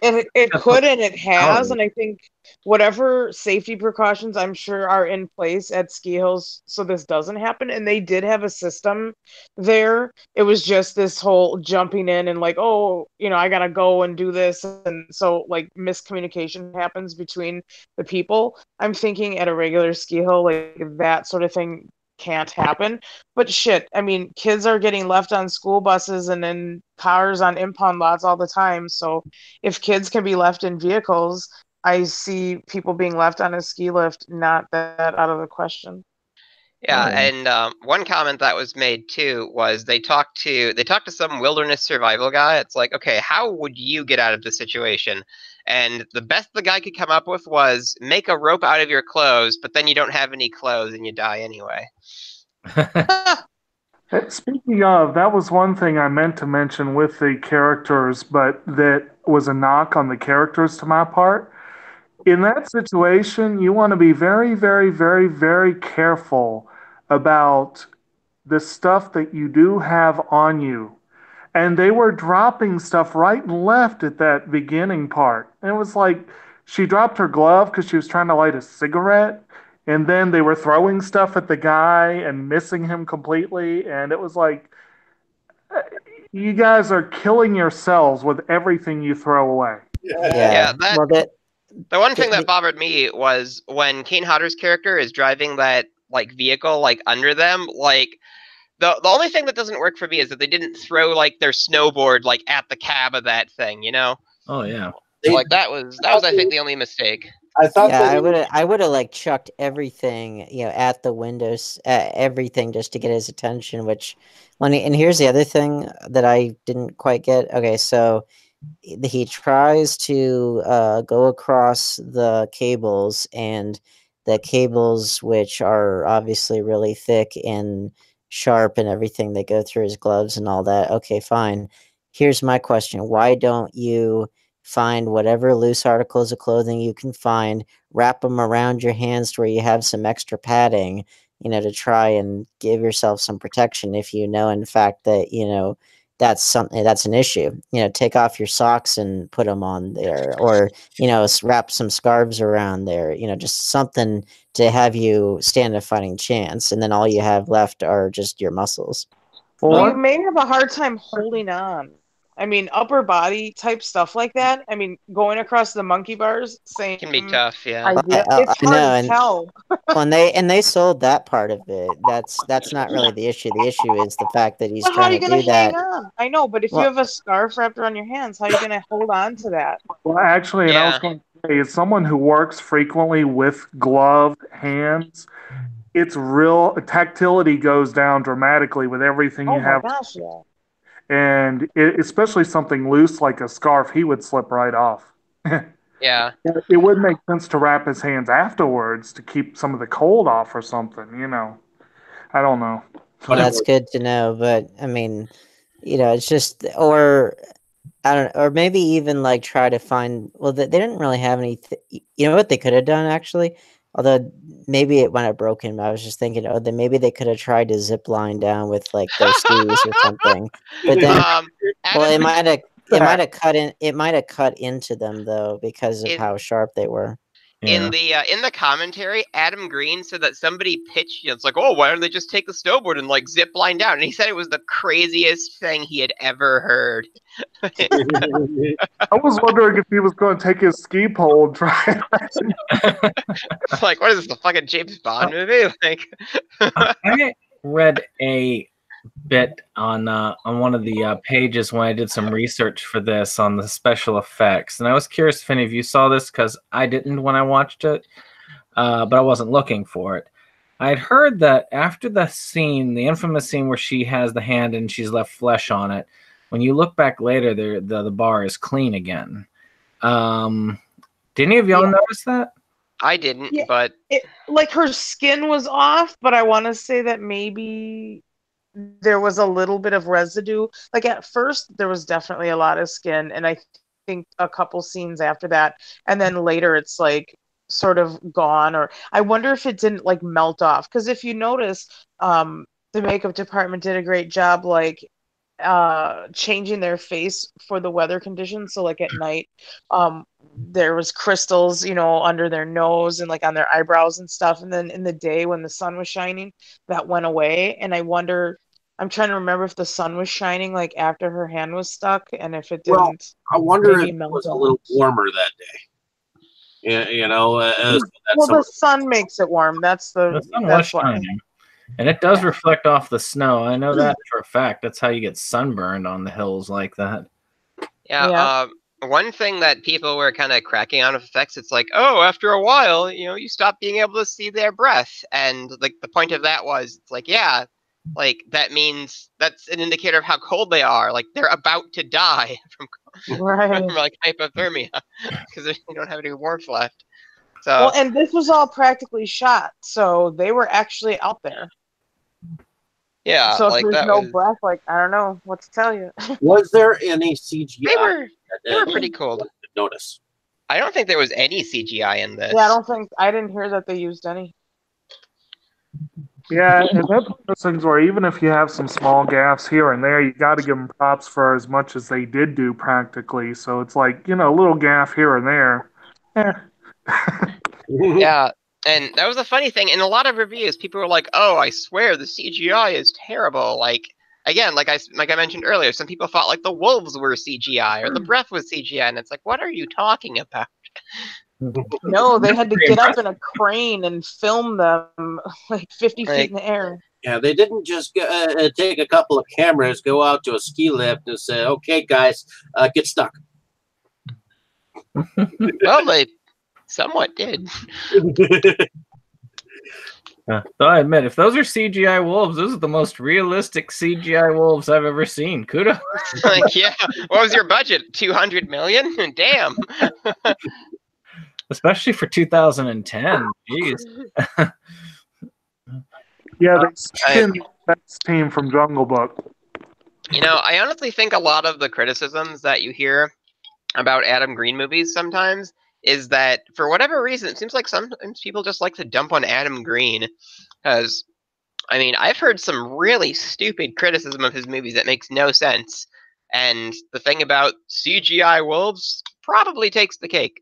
It could and it has, and I think whatever safety precautions I'm sure are in place at ski hills so this doesn't happen. And they did have a system there. It was just this whole jumping in and like, oh, I gotta go and do this, and so like miscommunication happens between the people. I'm thinking at a regular ski hill, like that sort of thing can't happen. But shit, I mean, kids are getting left on school buses and in cars on impound lots all the time. So if kids can be left in vehicles, I see people being left on a ski lift not that out of the question. Yeah, and one comment that was made too was they talked to some wilderness survival guy. It's like, okay, how would you get out of this situation? And the best the guy could come up with was make a rope out of your clothes, but then you don't have any clothes and you die anyway. Speaking of, that was one thing I meant to mention with the characters, but that was a knock on the characters to my part. In that situation, you want to be very, very, very, very careful about the stuff that you do have on you. And they were dropping stuff right and left at that beginning part. And it was like she dropped her glove because she was trying to light a cigarette. And then they were throwing stuff at the guy and missing him completely. And it was like, you guys are killing yourselves with everything you throw away. Yeah, Well, that the one thing that bothered me was when Kane Hodder's character is driving that like vehicle like under them, like the only thing that doesn't work for me is that they didn't throw like their snowboard like at the cab of that thing, you know? Oh yeah. Like that was I think the only mistake. I thought yeah, that I would have like chucked everything, at the windows, everything just to get his attention. And here's the other thing that I didn't quite get. Okay, so he tries to go across the cables, and the cables, which are obviously really thick and sharp and everything, that go through his gloves and all that. Okay, fine. Here's my question: why don't you find whatever loose articles of clothing you can find, wrap them around your hands to where you have some extra padding, to try and give yourself some protection if you know, in fact, that, that's an issue. Take off your socks and put them on there, or, wrap some scarves around there, just something to have you stand a fighting chance. And then all you have left are just your muscles. Well, you may have a hard time holding on. I mean, upper body type stuff like that. I mean, going across the monkey bars, same. Can be tough, yeah. Idea. It's hard to tell. and they sold that part of it. That's not really the issue. The issue is the fact that he's trying to do that. Hang on? I know, but if you have a scarf wrapped around your hands, how are you going to hold on to that? Well, actually, and I was going to say, as someone who works frequently with gloved hands, it's real. Tactility goes down dramatically with everything you have. Oh my gosh, yeah. And especially something loose like a scarf, he would slip right off. Yeah. It would make sense to wrap his hands afterwards to keep some of the cold off or something, I don't know. Well, that's good to know, but I mean, it's just, or I don't know, or maybe even like try to find, well, they didn't really have anything, what they could have done actually? Although maybe it might have broken. I was just thinking, then maybe they could have tried to zip line down with like their skis or something. But then, well, it might have cut into them though because of how sharp they were. In the commentary, Adam Green said that somebody pitched, it's like, oh, why don't they just take the snowboard and like zip line down? And he said it was the craziest thing he had ever heard. I was wondering if he was going to take his ski pole and try it. Like, what is this, the fucking James Bond movie? Like, I read a bit on one of the pages when I did some research for this on the special effects, and I was curious if any of you saw this because I didn't when I watched it, but I wasn't looking for it. I had heard that after the scene, the infamous scene where she has the hand and she's left flesh on it, when you look back later, the bar is clean again. Did any of y'all notice that? I didn't, but like her skin was off, but I want to say that maybe there was a little bit of residue. Like at first, there was definitely a lot of skin, and I think a couple scenes after that, and then later it's like sort of gone. Or I wonder if it didn't like melt off, because if you notice, the makeup department did a great job, like changing their face for the weather conditions. So like at night, there was crystals, under their nose and like on their eyebrows and stuff. And then in the day when the sun was shining, that went away. And I wonder, I'm trying to remember if the sun was shining like after her hand was stuck, and if it didn't. Well, I wonder if it was a little warmer that day. Well, the sun makes it warm. The sun was shining. And it does reflect off the snow. I know that for a fact. That's how you get sunburned on the hills like that. Yeah. One thing that people were kind of cracking on of effects, it's like, oh, after a while, you stop being able to see their breath. And like the point of that was, it's like, yeah, like that means that's an indicator of how cold they are. Like they're about to die from like hypothermia because they don't have any warmth left. So, well, and this was all practically shot, so they were actually out there. Yeah. So if there's no breath, like I don't know what to tell you. Was there any CGI? They were pretty cool. Notice. I don't think there was any CGI in this. Yeah, I didn't hear that they used any. Yeah, and that's one of those things where even if you have some small gaffes here and there, you got to give them props for as much as they did do practically. So it's like, a little gaff here and there. Yeah, and that was a funny thing. In a lot of reviews, people were like, "Oh, I swear the CGI is terrible." Like again, like I mentioned earlier, some people thought like the wolves were CGI or the breath was CGI, and it's like, what are you talking about? No, they had to get up in a crane and film them like 50 feet in the air. Yeah, they didn't just take a couple of cameras, go out to a ski lift, and say, "Okay, guys, get stuck." Well, they somewhat did. Though I admit, if those are CGI wolves, those are the most realistic CGI wolves I've ever seen. Kudos. Like, yeah. What was your budget? 200 million? Damn. Especially for 2010. Jeez. Yeah, they best team from Jungle Book. I honestly think a lot of the criticisms that you hear about Adam Green movies sometimes is that for whatever reason, it seems like sometimes people just like to dump on Adam Green because, I mean, I've heard some really stupid criticism of his movies that makes no sense. And the thing about CGI wolves probably takes the cake.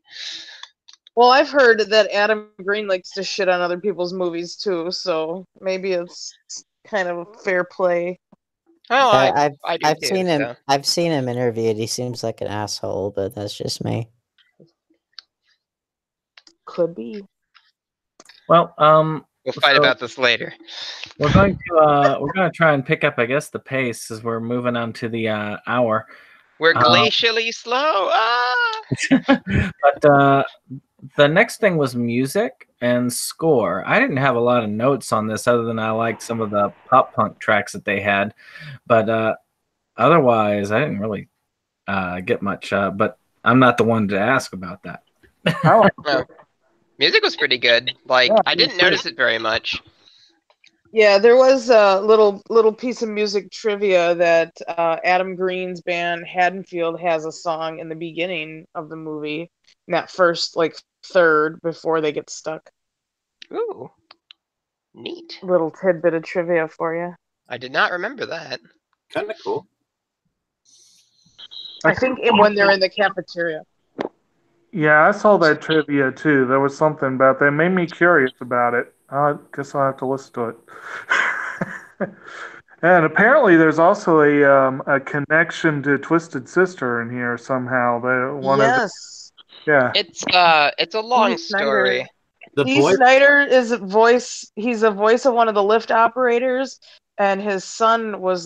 Well, I've heard that Adam Green likes to shit on other people's movies too, so maybe it's kind of fair play. Oh, I've I do I've too, seen him. so. I've seen him interviewed. He seems like an asshole, but that's just me. Could be. Well, We'll fight so about this later. we're going to try and pick up, I guess, the pace as we're moving on to the hour. We're glacially slow. But the next thing was music and score. I didn't have a lot of notes on this other than I liked some of the pop punk tracks that they had, but otherwise I didn't really get much. But I'm not the one to ask about that. No. Music was pretty good. Like, Yeah, I didn't notice it very much. Yeah, there was a little piece of music trivia that Adam Green's band Haddonfield has a song in the beginning of the movie, in that first third before they get stuck. Ooh, neat. Little tidbit of trivia for you. I did not remember that. Kind of cool. I think when they're in the cafeteria. Yeah, I saw that trivia too. There was something about that. It made me curious about it. I guess I'll have to listen to it. And apparently, there's also a connection to Twisted Sister in here somehow. Yes. Yeah. It's a long Dee Snider. story. Dee Snider is he's a voice of one of the lift operators, and his son was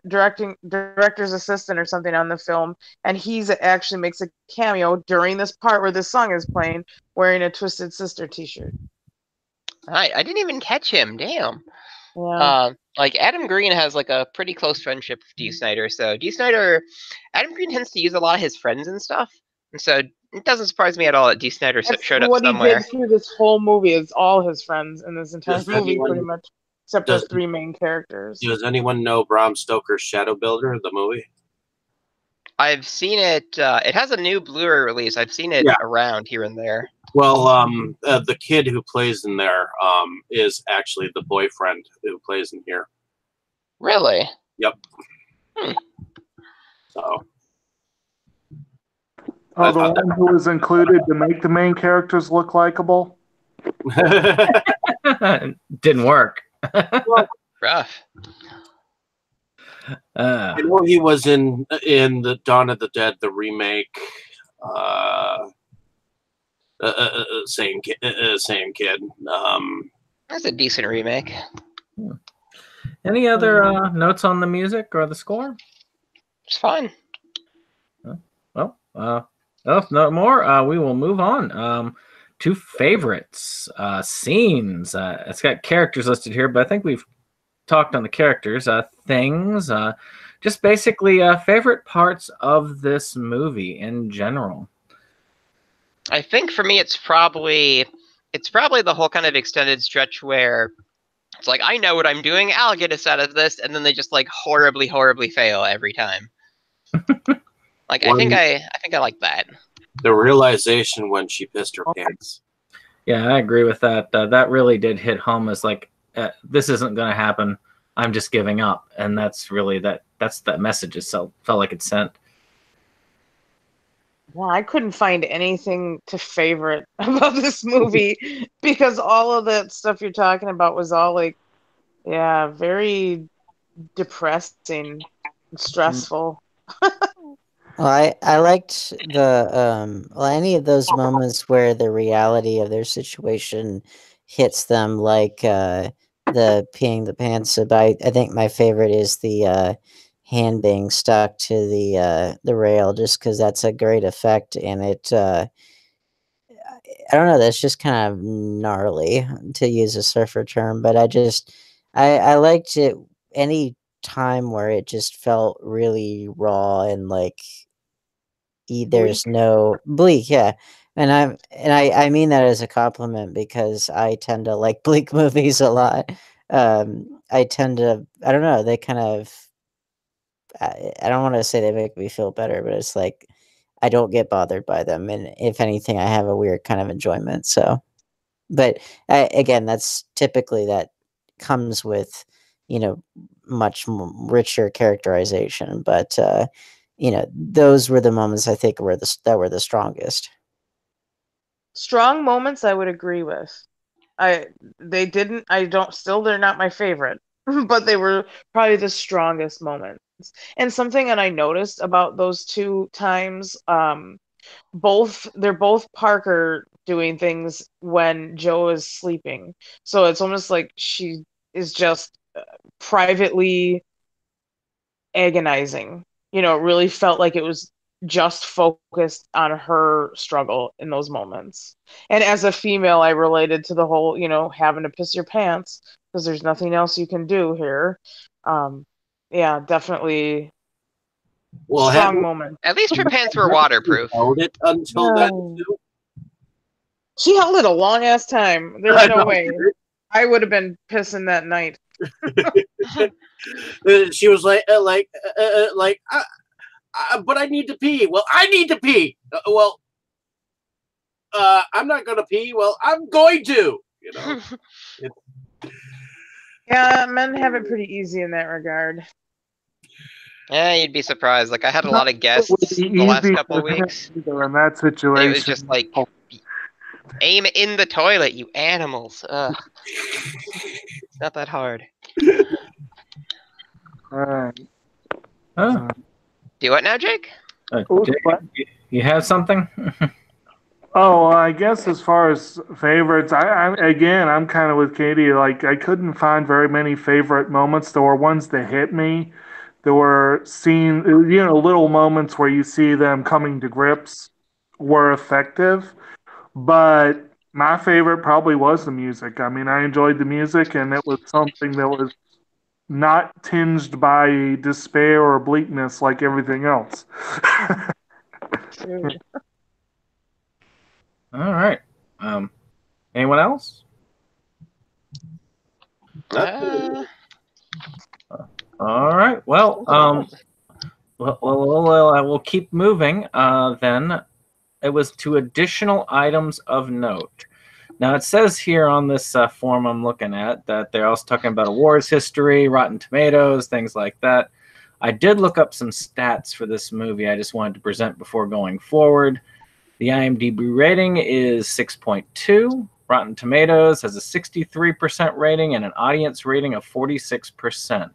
director's assistant or something on the film, and he's actually makes a cameo during this part where this song is playing, wearing a Twisted Sister t-shirt. I didn't even catch him. Damn. Yeah. Like Adam Green has like a pretty close friendship with Dee Snider. So Adam Green tends to use a lot of his friends and stuff, and so it doesn't surprise me at all that Dee Snider showed up what somewhere. he did through this whole movie is all his friends in this entire movie, pretty much, except for three main characters. Does anyone know Bram Stoker's Shadow Builder, the movie? I've seen it. It has a new Blu-ray release. I've seen it around here and there. Well, the kid who plays in there is actually the boyfriend who plays in here. Really? Yep. So. Oh, the one who was included to make the main characters look likable? Didn't work. Rough. I know he was in the Dawn of the Dead, the remake. Same kid. That's a decent remake. Any other notes on the music or the score? It's fine. Well, if no more, we will move on to favorites, scenes. It's got characters listed here, but I think we've talked on the characters. Things, just basically favorite parts of this movie in general. I think for me, it's probably the whole kind of extended stretch where it's like, I know what I'm doing, I'll get us out of this, and then they just like horribly fail every time. Like I think I like that. The realization when she pissed her pants. Yeah, I agree with that. That really did hit home as like, this isn't going to happen. I'm just giving up, and that's really that's that message itself felt like it sent. Well, I couldn't find anything to favorite about this movie because all of that stuff you're talking about was all very depressing, and stressful. Well, I liked the any of those moments where the reality of their situation hits them, like the peeing the pants. But I think my favorite is the hand being stuck to the rail, just because that's a great effect, and it I don't know, that's just kind of gnarly, to use a surfer term, but I liked it any time where it just felt really raw and like there's no bleak, yeah. And I mean that as a compliment because I tend to like bleak movies a lot. I tend to, I don't know, they kind of I don't want to say they make me feel better, but it's like I don't get bothered by them, and if anything, I have a weird kind of enjoyment. So, but again, that's typically that comes with much richer characterization. But those were the moments I think that were the strongest. Strong moments I would agree with. They're not my favorite, but they were probably the strongest moments. And something that I noticed about those two times, they're both Parker doing things when Joe is sleeping. So it's almost like she is just privately agonizing. It really felt like it was just focused on her struggle in those moments. And as a female, I related to the whole, having to piss your pants because there's nothing else you can do here. Yeah, definitely Well, strong moment. At least her pants were waterproof. held it until then too. She held it a long ass time. There's no way. I would have been pissing that night. She was like, but I need to pee. Well, I need to pee. I'm not going to pee. Well, I'm going to. Yeah, men have it pretty easy in that regard. Yeah, you'd be surprised. Like I had a lot of guests the last couple of weeks. In that situation, it was just like, aim in the toilet, you animals. Ugh. It's not that hard. Do what now, Jake? Jake, you have something? Oh, I guess as far as favorites, I'm kind of with Katie. Like, I couldn't find very many favorite moments. There were ones that hit me. There were little moments where you see them coming to grips were effective. But my favorite probably was the music. I mean, I enjoyed the music, and it was something that was not tinged by despair or bleakness like everything else. All right. Anyone else? All right. Well, I will keep moving. Then it was to additional items of note. Now it says here on this form I'm looking at that they're also talking about awards history, Rotten Tomatoes, things like that. I did look up some stats for this movie. I just wanted to present before going forward. The IMDb rating is 6.2. Rotten Tomatoes has a 63% rating and an audience rating of 46%.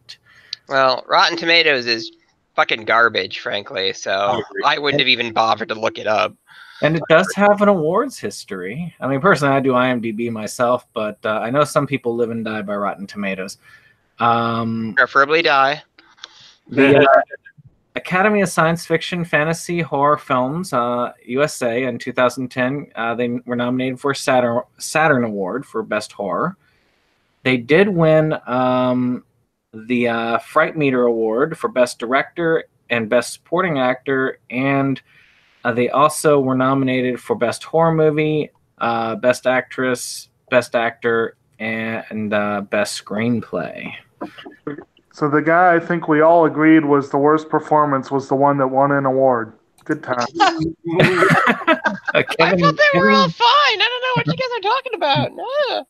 Well, Rotten Tomatoes is fucking garbage, frankly, so I wouldn't have even bothered to look it up. And it does have an awards history. I mean, personally, I do IMDb myself, but I know some people live and die by Rotten Tomatoes. Preferably die. The Academy of Science Fiction, Fantasy, Horror Films, USA, in 2010, they were nominated for a Saturn Award for Best Horror. They did win the Fright Meter Award for Best Director and Best Supporting Actor, and they also were nominated for Best Horror Movie, Best Actress, Best Actor, and Best Screenplay. So the guy I think we all agreed was the worst performance was the one that won an award. Good time. I thought they were all fine. I don't know what you guys are talking about. No.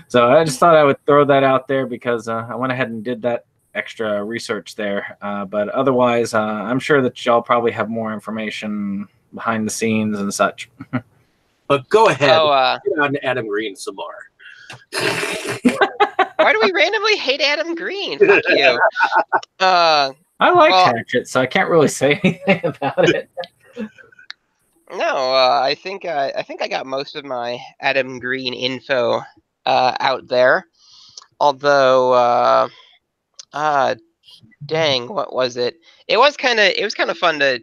So I just thought I would throw that out there because I went ahead and did that extra research there. But otherwise, I'm sure that y'all probably have more information behind the scenes and such. But go ahead. Get on Adam Green some more. Why do we randomly hate Adam Green? Fuck you. I like Hatchet, so I can't really say anything about it. No, I think I got most of my Adam Green info out there. Although, dang, what was it? It was kind of fun to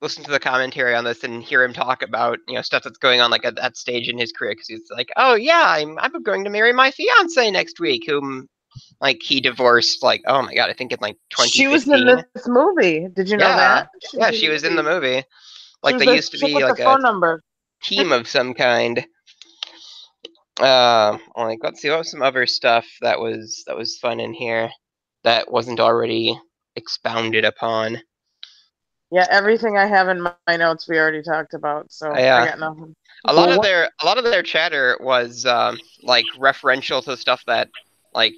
listen to the commentary on this and hear him talk about stuff that's going on like at that stage in his career, because he's like, oh yeah, I'm going to marry my fiance next week, whom he divorced oh my god, I think in 2015. She was in this movie. Did you know that? She was in the movie. They used to be like a phone number. Team of some kind. Let's see, what was some other stuff that was fun in here that wasn't already expounded upon. Yeah, everything I have in my notes we already talked about, so I got nothing. A lot of their chatter was like referential to stuff that like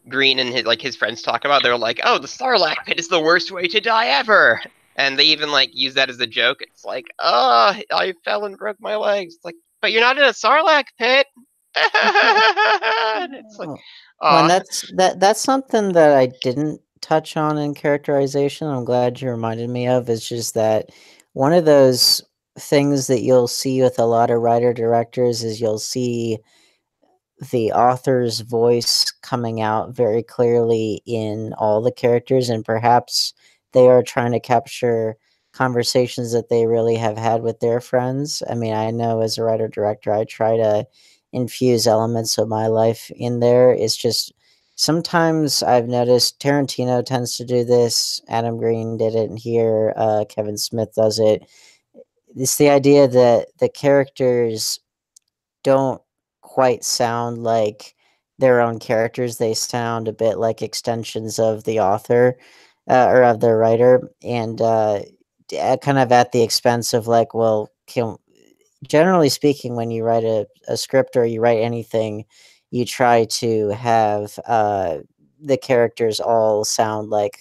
Green and his friends talk about. They're like, "Oh, the Sarlacc pit is the worst way to die ever," and they even like use that as a joke. It's like, "Oh, I fell and broke my legs." It's like, but you're not in a Sarlacc pit. And it's like, well, and that's something that I didn't touch on in characterization. I'm glad you reminded me of. Is just that one of those things that you'll see with a lot of writer directors is you'll see the author's voice coming out very clearly in all the characters, and perhaps they are trying to capture conversations that they really have had with their friends. I mean, I know as a writer director, I try to infuse elements of my life in there. It's just sometimes I've noticed Tarantino tends to do this. Adam Green did it here. Kevin Smith does it. It's the idea that the characters don't quite sound like their own characters. They sound a bit like extensions of the author or of the writer, and kind of at the expense of like, well, generally speaking, when you write a script or you write anything, you try to have the characters all sound like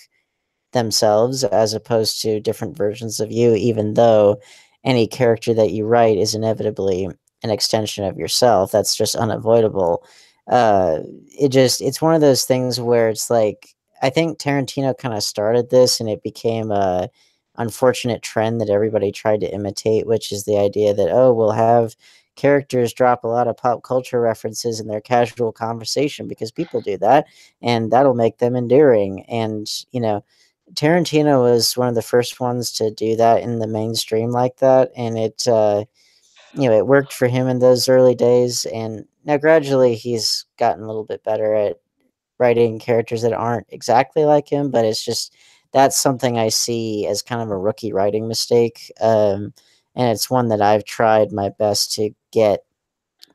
themselves as opposed to different versions of you, even though any character that you write is inevitably an extension of yourself. That's just unavoidable. It's one of those things where it's like, I think Tarantino kind of started this and it became a unfortunate trend that everybody tried to imitate, which is the idea that, oh, we'll have characters drop a lot of pop culture references in their casual conversation because people do that and that'll make them endearing. And, Tarantino was one of the first ones to do that in the mainstream like that, and it worked for him in those early days. And now gradually he's gotten a little bit better at writing characters that aren't exactly like him, but it's just that's something I see as kind of a rookie writing mistake, and it's one that I've tried my best to get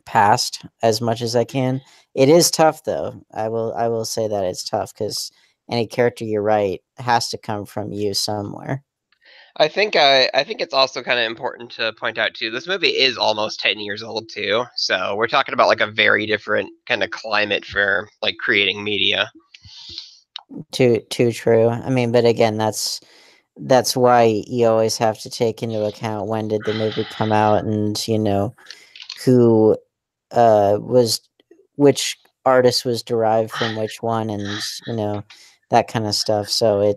past as much as I can. It is tough though. I will say that it's tough because any character you write has to come from you somewhere. I think it's also kind of important to point out too. This movie is almost 10 years old too, so we're talking about like a very different kind of climate for like creating media. Too true. I mean, but again, that's why you always have to take into account when did the movie come out, and who was which artist was derived from which one, and that kind of stuff. So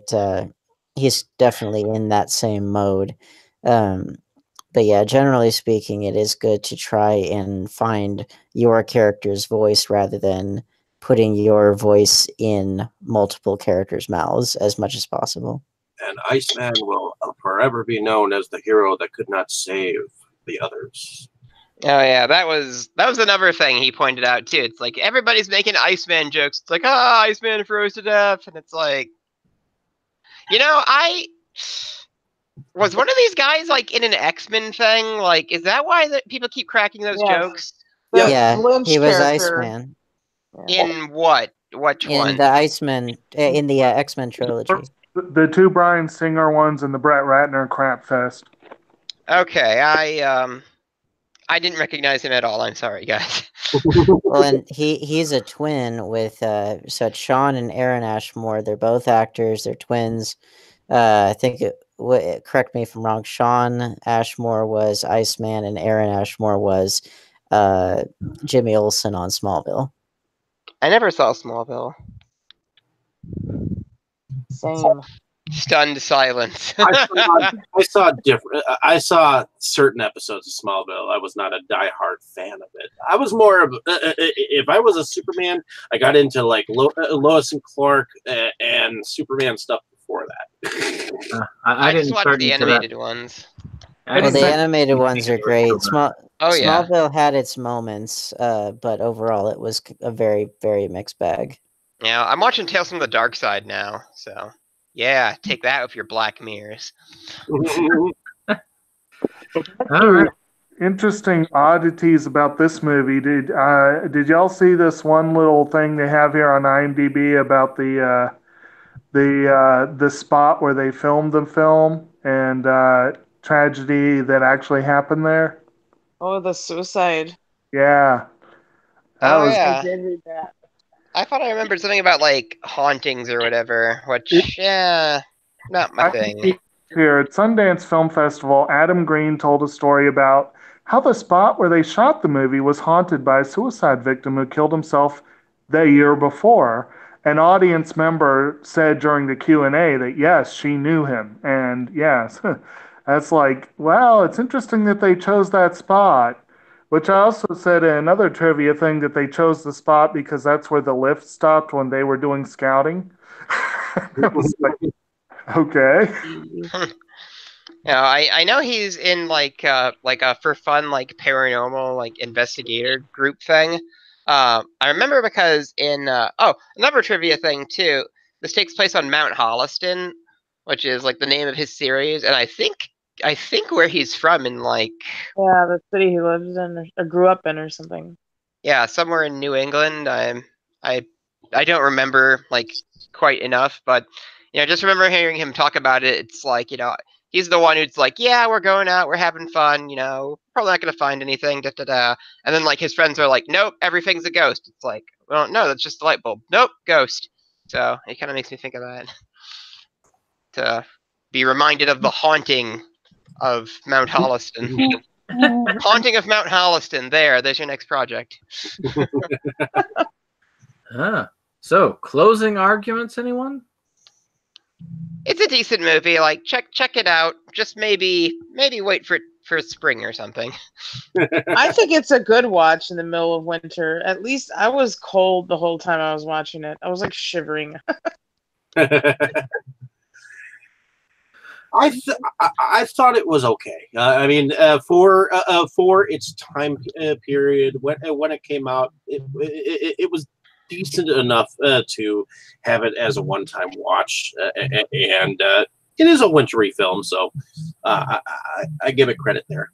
he's definitely in that same mode. Um, but yeah, generally speaking, it is good to try and find your character's voice rather than putting your voice in multiple characters' mouths as much as possible. And Iceman will forever be known as the hero that could not save the others. Oh yeah, that was another thing he pointed out too. It's like everybody's making Iceman jokes. It's like, Iceman froze to death, and it's like, I was one of these guys like in an X-Men thing. Like, is that why people keep cracking those jokes? Yeah, Lynch he was character. Iceman. In what? Which one? In the Iceman, in the X-Men trilogy. The two Bryan Singer ones and the Brett Ratner crap fest. Okay, I didn't recognize him at all. I'm sorry, guys. Well, and he's a twin with so it's Sean and Aaron Ashmore. They're both actors. They're twins. I think correct me if I'm wrong. Sean Ashmore was Iceman, and Aaron Ashmore was Jimmy Olsen on Smallville. I never saw Smallville. Same. Stunned silence. I saw certain episodes of Smallville. I was not a diehard fan of it. I was more of if I was a Superman, I got into like Lois and Clark and Superman stuff before that. I just didn't watched start the into animated that. ones. Well, the animated ones are great. yeah. Smallville had its moments, but overall it was a very, very mixed bag. Yeah, I'm watching Tales from the Dark Side now, so yeah, take that with your Black Mirrors. All right. Interesting oddities about this movie. Did y'all see this one little thing they have here on IMDb about the the spot where they filmed the film and tragedy that actually happened there. Oh, the suicide. Yeah, that Oh was I yeah. did read that. I thought I remembered something about like hauntings or whatever, it. which yeah, not my I thing. think here at Sundance Film Festival, Adam Green told a story about how the spot where they shot the movie was haunted by a suicide victim who killed himself the year before. An audience member said during the Q&A that yes, she knew him. And yes, that's like, well, it's interesting that they chose that spot. Which I also said in another trivia thing that they chose the spot because that's where the lift stopped when they were doing scouting. I was like, okay. Jeez. I know he's in like a for fun like paranormal like investigator group thing. I remember because in another trivia thing too. This takes place on Mount Holliston, which is like the name of his series, and I think where he's from in like Yeah, the city he lives in or grew up in or something. yeah, somewhere in New England. I I don't remember like quite enough, but just remember hearing him talk about it. It's like he's the one who's like, yeah, we're going out, we're having fun, probably not gonna find anything, da da da. And then like his friends are like, nope, everything's a ghost. It's like, well, no, that's just the light bulb. Nope, ghost. So it kind of makes me think of that to be reminded of the haunting of Mount Holliston. Haunting of Mount Holliston. There's your next project. So, closing arguments, anyone? It's a decent movie. Like check it out. Just maybe wait for spring or something. I think it's a good watch in the middle of winter. At least I was cold the whole time I was watching it. I was like shivering. I thought it was okay. I mean, for its time period when it came out, it was decent enough to have it as a one-time watch, and it is a wintry film, so I give it credit there.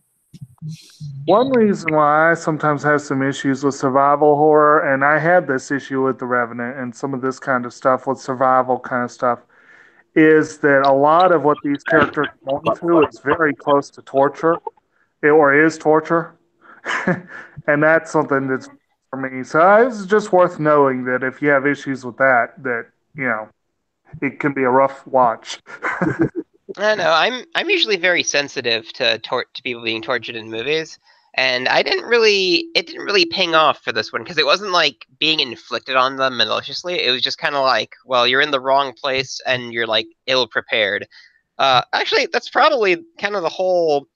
One reason why I sometimes have some issues with survival horror, and I had this issue with The Revenant and some of this kind of stuff with survival kind of stuff, is that a lot of what these characters are going through is very close to torture, or is torture. And that's something that's for me. So it's just worth knowing that if you have issues with that, it can be a rough watch. I know. I'm usually very sensitive to people being tortured in movies, and it didn't really ping off for this one because it wasn't like being inflicted on them maliciously. It was just kind of like, well, you're in the wrong place and you're like ill prepared. Actually, that's probably kind of the whole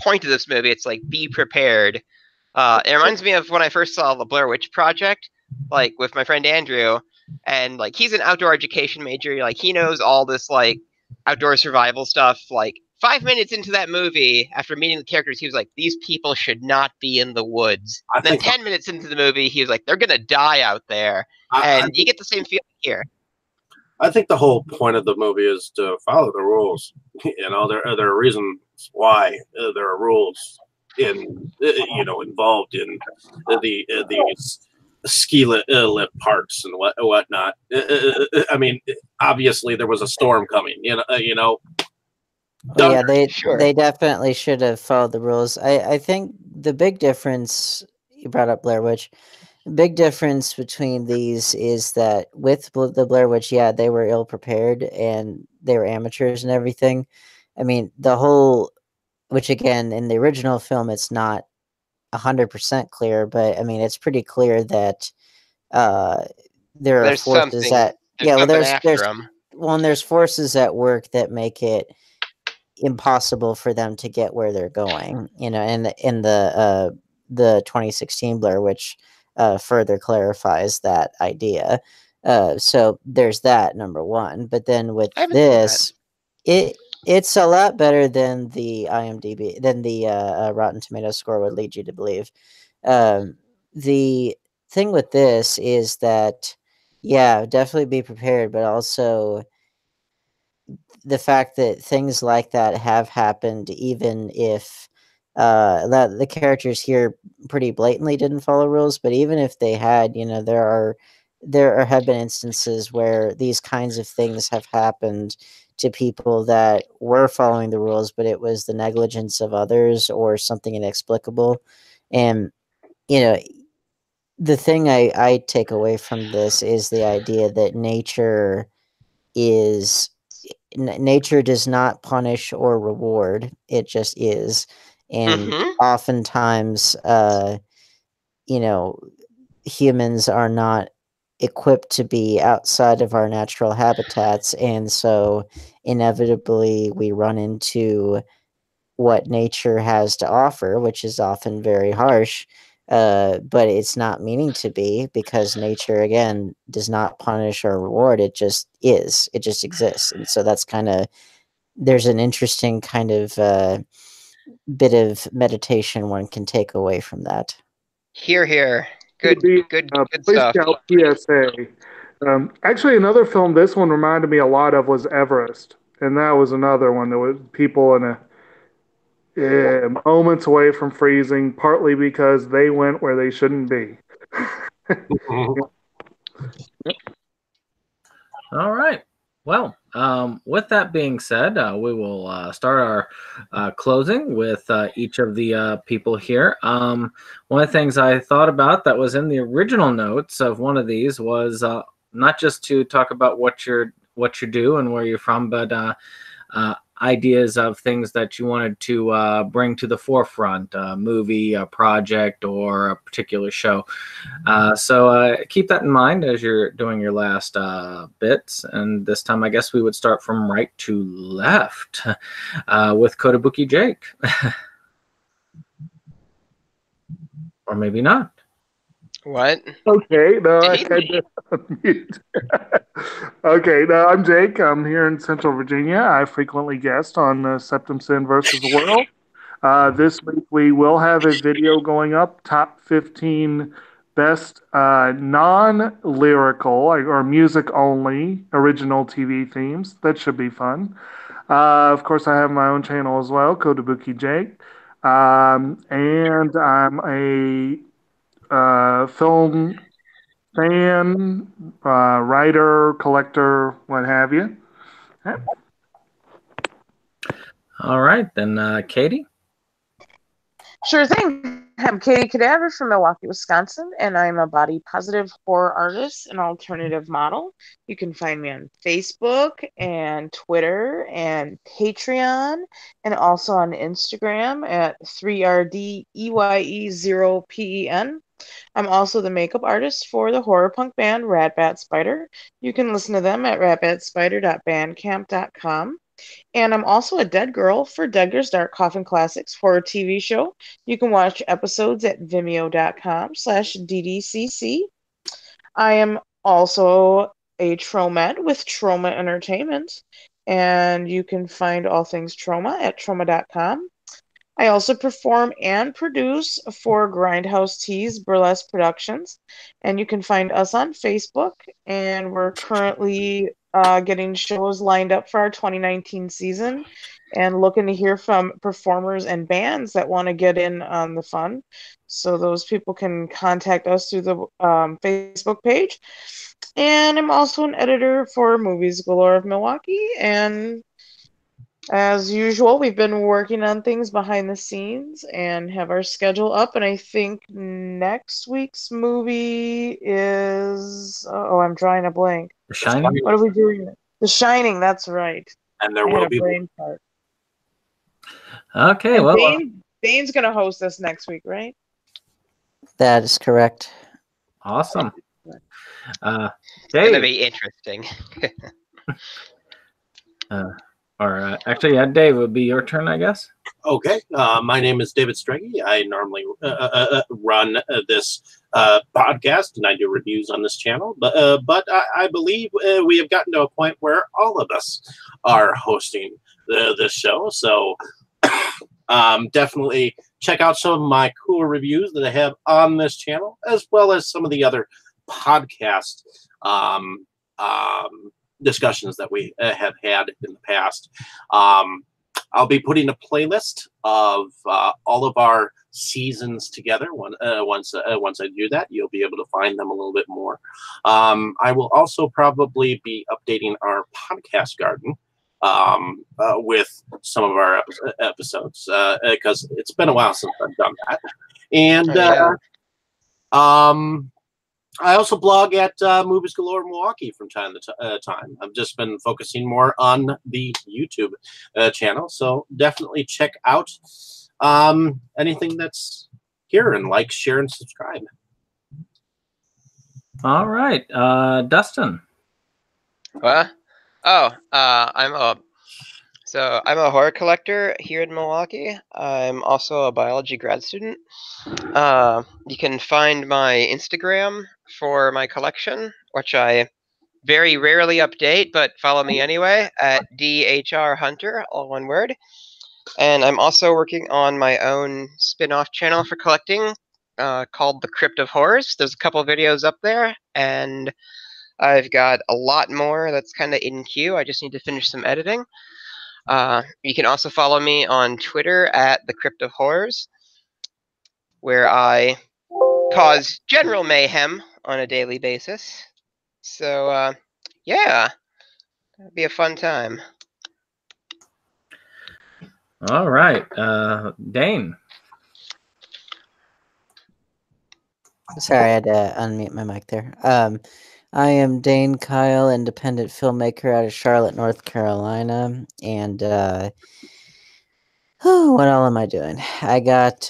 point of this movie. It's like be prepared. It reminds me of when I first saw the Blair Witch Project, like with my friend Andrew, and like he's an outdoor education major. Like he knows all this like outdoor survival stuff. Like 5 minutes into that movie, after meeting the characters, he was like, "These people should not be in the woods." And then 10 minutes into the movie, he was like, "They're gonna die out there," and you get the same feeling here. I think the whole point of the movie is to follow the rules. There are reasons why there are rules involved in these ski lift parks and whatnot. I mean, obviously there was a storm coming. Yeah, Sure. they definitely should have followed the rules. I think the big difference, you brought up Blair Witch, big difference between these is that with the Blair Witch, yeah, they were ill prepared and they were amateurs and everything. I mean, which again, in the original film, it's not 100% clear, but I mean, it's pretty clear that there are There's forces something. there's forces at work that make it impossible for them to get where they're going. And in the 2016 Blair Witch further clarifies that idea. So there's that, number one. But then with this, it's a lot better than the IMDb, than the Rotten Tomatoes score would lead you to believe. The thing with this is that, yeah, definitely be prepared, but also the fact that things like that have happened, even if that the characters here pretty blatantly didn't follow rules, but even if they had, there are there have been instances where these kinds of things have happened to people that were following the rules, but it was the negligence of others or something inexplicable. And, you know, the thing I take away from this is the idea that nature is nature does not punish or reward, it just is. And oftentimes, you know, humans are not equipped to be outside of our natural habitats, and so inevitably we run into what nature has to offer, which is often very harsh, but it's not meaning to be, because nature, again, does not punish or reward. It just is. It just exists. And so that's kind of, there's an interesting kind of bit of meditation one can take away from that. Here, here. Good Boy stuff. Scout PSA. Actually, another film this one reminded me a lot of was Everest, and that was another one that was people in moments away from freezing, partly because they went where they shouldn't be. All right. Well, with that being said, we will start our closing with each of the people here. One of the things I thought about that was in the original notes of one of these was not just to talk about what you do and where you're from, but ideas of things that you wanted to bring to the forefront, a movie, a project, or a particular show. So keep that in mind as you're doing your last bits. And this time, I guess we would start from right to left with Kotobuki Jake. Or maybe not. What? Okay, no, I had to unmute. Okay, no, I'm Jake. I'm here in Central Virginia. I frequently guest on Septum Sin versus the World. This week we will have a video going up, top 15 best non-lyrical or music-only original TV themes. That should be fun. Of course, I have my own channel as well, Kotobuki Jake. And I'm a film fan, writer, collector, what have you. All right, then Katie. Sure thing. I'm Katie Cadaver from Milwaukee, Wisconsin, and I'm a body positive horror artist and alternative model. You can find me on Facebook and Twitter and Patreon, and also on Instagram at 3RDEYE0PEN. I'm also the makeup artist for the horror punk band Ratbat Spider. You can listen to them at ratbatspider.bandcamp.com. And I'm also a dead girl for Dead Girls Dark Coffin Classics horror TV show. You can watch episodes at vimeo.com/ddcc. I am also a Tromed with Trauma Entertainment, and you can find all things trauma at trauma.com. I also perform and produce for Grindhouse Tees Burlesque Productions, and you can find us on Facebook, and we're currently getting shows lined up for our 2019 season and looking to hear from performers and bands that want to get in on the fun. So those people can contact us through the Facebook page. And I'm also an editor for Movies Galore of Milwaukee, and as usual, we've been working on things behind the scenes and have our schedule up. And I think next week's movie is... Oh, I'm drawing a blank. The Shining? What are we doing? The Shining, that's right. And there will be... brain part. Okay, and well... Dane's going to host us next week, right? That is correct. Awesome. It's going to be interesting. Actually, yeah, Dave, it would be your turn, I guess. Okay. My name is David Strege. I normally run this podcast, and I do reviews on this channel. But I believe we have gotten to a point where all of us are hosting this show. So definitely check out some of my cool reviews that I have on this channel, as well as some of the other podcast discussions that we have had in the past. I'll be putting a playlist of all of our seasons together. Once I do that, you'll be able to find them a little bit more. I will also probably be updating our podcast garden with some of our episodes because it's been a while since I've done that. And I also blog at Movies Galore Milwaukee from time to time. I've just been focusing more on the YouTube channel, so definitely check out anything that's here and like, share, and subscribe. All right, Dustin. What? I'm a horror collector here in Milwaukee. I'm also a biology grad student. You can find my Instagram for my collection, which I very rarely update, but follow me anyway, at DHR Hunter, all one word. And I'm also working on my own spin-off channel for collecting called The Crypt of Horrors. There's a couple videos up there, and I've got a lot more that's kind of in queue. I just need to finish some editing. You can also follow me on Twitter at The Crypt of Horrors, where I cause general mayhem on a daily basis. So, yeah, it'd be a fun time. All right, Dane. Sorry, I had to unmute my mic there. I am Dane Kyle, independent filmmaker out of Charlotte, North Carolina. And what all am I doing? I got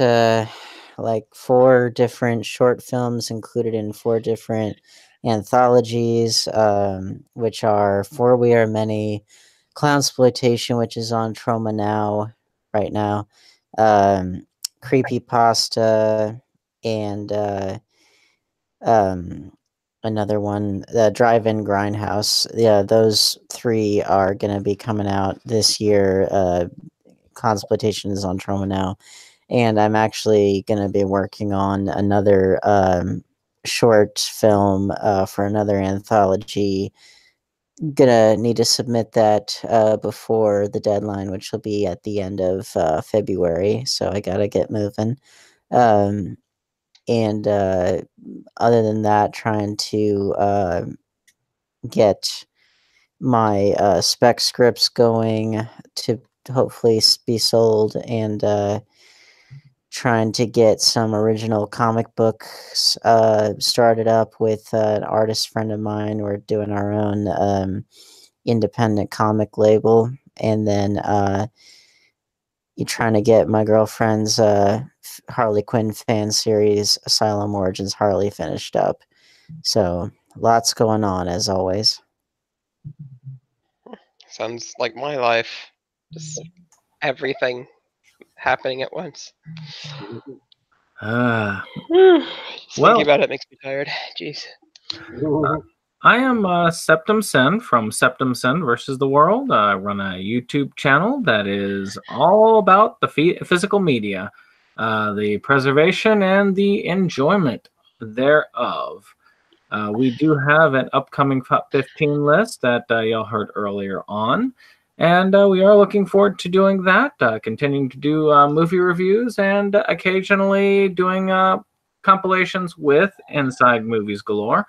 like 4 different short films included in 4 different anthologies, which are For We Are Many, Clownsploitation, which is on Trauma Now right now, Creepypasta, and another one, the Drive-In Grindhouse. Yeah, those 3 are going to be coming out this year. Consploitation is on Trauma Now, and I'm actually going to be working on another short film for another anthology. Gonna need to submit that before the deadline, which will be at the end of February, so I gotta get moving. And other than that, trying to get my spec scripts going to hopefully be sold, and trying to get some original comic books started up with an artist friend of mine. We're doing our own independent comic label, and then you're trying to get my girlfriend's Harley Quinn fan series, Asylum Origins Harley, finished up. So lots going on as always. Sounds like my life. Just everything happening at once. Just thinking about it makes me tired. Jeez. I am Septum Sen from Septum Sen versus the World. I run a YouTube channel that is all about the physical media, the preservation and the enjoyment thereof. We do have an upcoming top 15 list that y'all heard earlier on, and we are looking forward to doing that, continuing to do movie reviews, and occasionally doing compilations with Inside Movies Galore.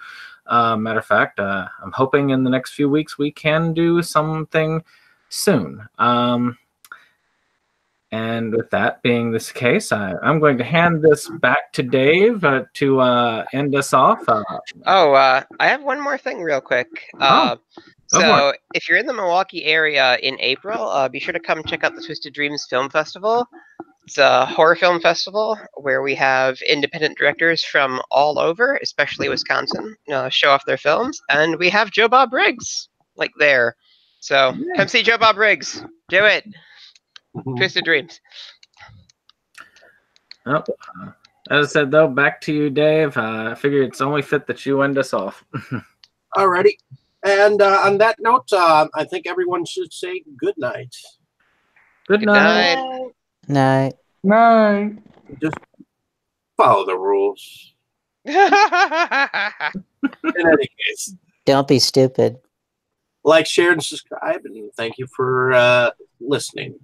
Matter of fact, I'm hoping in the next few weeks we can do something soon. And with that being this case, I'm going to hand this back to Dave to end us off. I have one more thing real quick. So if you're in the Milwaukee area in April, be sure to come check out the Twisted Dreams Film Festival. It's a horror film festival where we have independent directors from all over, especially Wisconsin, show off their films. And we have Joe Bob Briggs, like there. So come see Joe Bob Briggs. Do it. Twisted Dreams. Oh, as I said, though, back to you, Dave. I figure it's only fit that you end us off. Alrighty. And on that note, I think everyone should say good night. Good night. Night. Night. Just follow the rules. In any case, Don't be stupid. like, share, and subscribe, and thank you for listening.